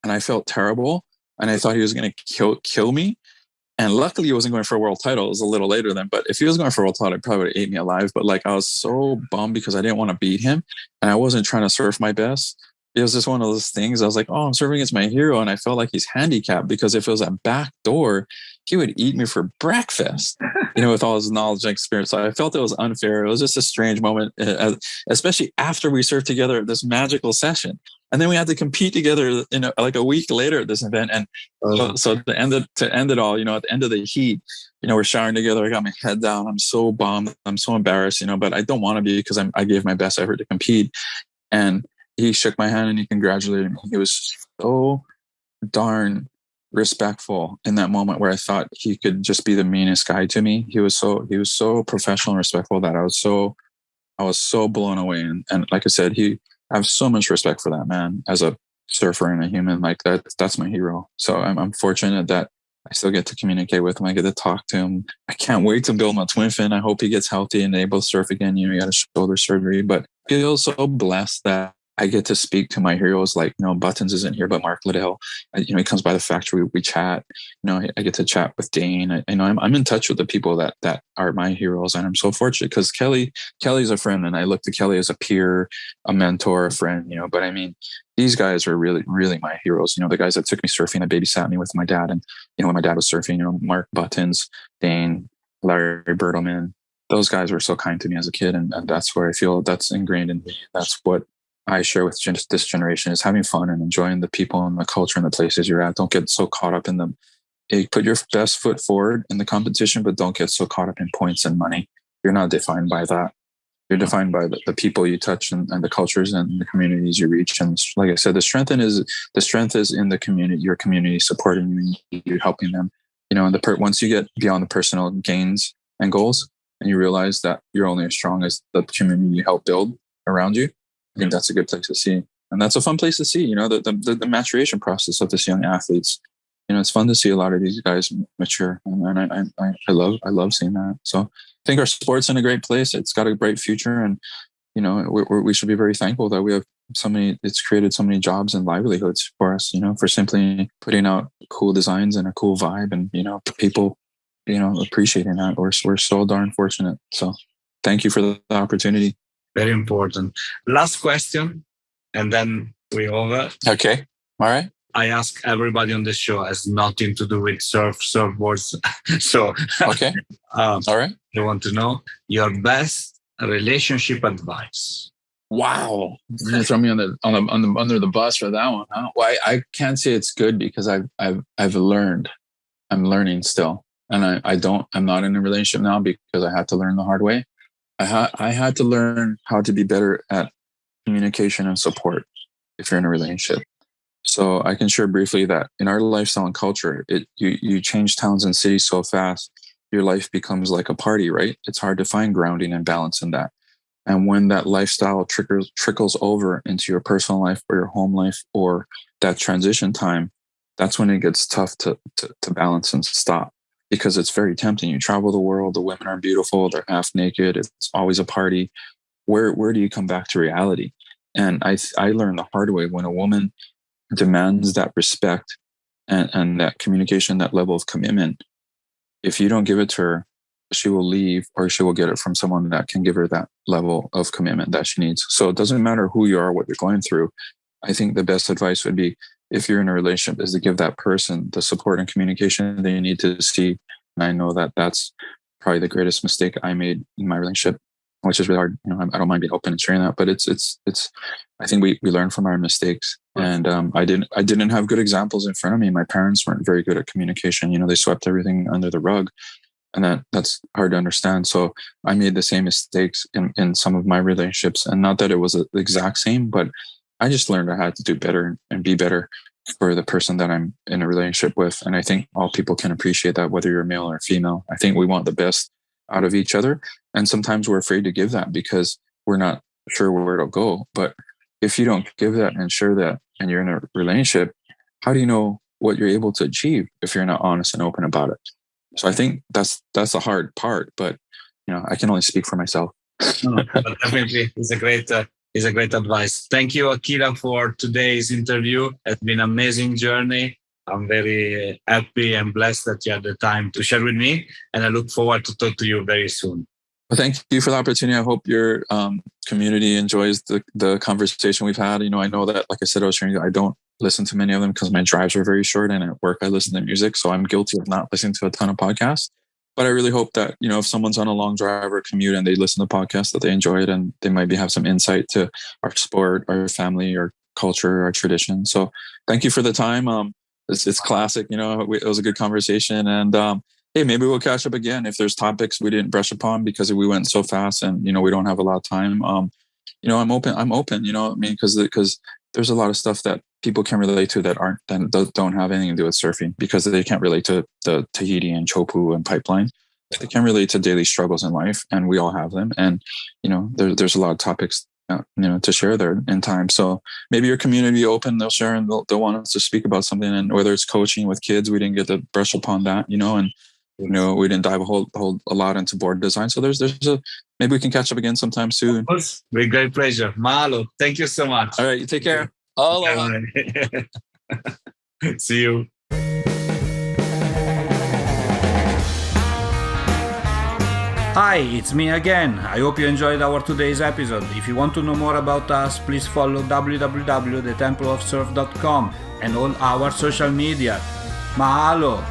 And I felt terrible. And I thought he was going to kill me. And luckily, he wasn't going for a world title. It was a little later then. But if he was going for a world title, he probably would have ate me alive. But like, I was so bummed because I didn't want to beat him. And I wasn't trying to surf my best. It was just one of those things. I was like, oh, I'm serving against my hero. And I felt like he's handicapped because if it was a back door, he would eat me for breakfast, with all his knowledge and experience. So I felt it was unfair. It was just a strange moment, especially after we surfed together at this magical session. And then we had to compete together like a week later at this event. And so to end it all, at the end of the heat, we're showering together. I got my head down. I'm so bummed. I'm so embarrassed, but I don't want to be because I gave my best effort to compete. And he shook my hand and he congratulated me. He was so darn respectful in that moment where I thought he could just be the meanest guy to me. He was so professional and respectful that I was so blown away. And like I said, I have so much respect for that man as a surfer and a human. Like that's my hero. So I'm fortunate that I still get to communicate with him. I get to talk to him. I can't wait to build my twin fin. I hope he gets healthy and able to surf again. He had a shoulder surgery, but I feel so blessed that I get to speak to my heroes. Like, Buttons isn't here, but Mark Liddell, he comes by the factory. We chat. I get to chat with Dane. I'm in touch with the people that are my heroes, and I'm so fortunate because Kelly's a friend, and I look to Kelly as a peer, a mentor, a friend. But I mean, these guys are really, really my heroes. The guys that took me surfing, that babysat me with my dad, and when my dad was surfing, Mark, Buttons, Dane, Larry Bertelman. Those guys were so kind to me as a kid, and that's where I feel that's ingrained in me. That's what I share with this generation is having fun and enjoying the people and the culture and the places you're at. Don't get so caught up in them. Put your best foot forward in the competition, but don't get so caught up in points and money. You're not defined by that. You're defined by the people you touch and the cultures and the communities you reach. And like I said, the strength is in the community, your community supporting you, you helping them. And once you get beyond the personal gains and goals, and you realize that you're only as strong as the community you help build around you, I think that's a good place to see. And that's a fun place to see, the maturation process of this young athletes. It's fun to see a lot of these guys mature. And I love seeing that. So I think our sport's in a great place. It's got a bright future. And, we should be very thankful that we have it's created so many jobs and livelihoods for us, for simply putting out cool designs and a cool vibe and, people, appreciating that. We're so darn fortunate. So thank you for the opportunity. Very important. Last question, and then we over. Okay. All right. I ask everybody on the show has nothing to do with surfboards. So, okay. All right. I want to know your best relationship advice. Wow. You're gonna throw me under the bus for that one, huh? Well, I can't say it's good because I've learned. I'm learning still. And I'm not in a relationship now because I had to learn the hard way. I had to learn how to be better at communication and support if you're in a relationship. So I can share briefly that in our lifestyle and culture, you change towns and cities so fast, your life becomes like a party, right? It's hard to find grounding and balance in that. And when that lifestyle trickles over into your personal life or your home life or that transition time, that's when it gets tough to balance and stop. Because it's very tempting. You travel the world, the women are beautiful, they're half naked, it's always a party. Where do you come back to reality? And I learned the hard way when a woman demands that respect and that communication, that level of commitment. If you don't give it to her, she will leave or she will get it from someone that can give her that level of commitment that she needs. So it doesn't matter who you are, what you're going through. I think the best advice would be, if you're in a relationship, is to give that person the support and communication they need to see. And I know that that's probably the greatest mistake I made in my relationship, which is really hard. I don't mind being open and sharing that, but it's. I think we learn from our mistakes, and I didn't have good examples in front of me. My parents weren't very good at communication. They swept everything under the rug, and that's hard to understand. So I made the same mistakes in some of my relationships, and not that it was the exact same, but I just learned I had to do better and be better for the person that I'm in a relationship with. And I think all people can appreciate that, whether you're male or female. I think we want the best out of each other. And sometimes we're afraid to give that because we're not sure where it'll go. But if you don't give that and share that and you're in a relationship, how do you know what you're able to achieve if you're not honest and open about it? So I think that's the hard part. But I can only speak for myself. No, but definitely is a great advice. Thank you, Akila, for today's interview. It's been an amazing journey. I'm very happy and blessed that you had the time to share with me, and I look forward to talk to you very soon. Well, thank you for the opportunity. I hope your community enjoys the conversation we've had. I know that, like I said, I don't listen to many of them because my drives are very short, and at work I listen to music, so I'm guilty of not listening to a ton of podcasts. But I really hope that, if someone's on a long drive or commute and they listen to podcasts, that they enjoy it and they might have some insight to our sport, our family, our culture, our tradition. So thank you for the time. It's classic. It was a good conversation, and hey, maybe we'll catch up again if there's topics we didn't brush upon because we went so fast and we don't have a lot of time. I'm open. Because there's a lot of stuff that people can relate to that don't have anything to do with surfing, because they can't relate to the Tahiti and Chopu and pipeline. They can relate to daily struggles in life, and we all have them. And there's a lot of topics to share there in time. So maybe your community open, they'll share and they'll want us to speak about something. And whether it's coaching with kids, we didn't get to brush upon that, and we didn't dive a lot into board design. So maybe we can catch up again sometime soon. Of course, with great pleasure. Mahalo. Thank you so much. All right, you take care. Aloha. See you. Hi, it's me again. I hope you enjoyed our today's episode. If you want to know more about us, please follow www.thetempleofsurf.com and all our social media. Mahalo.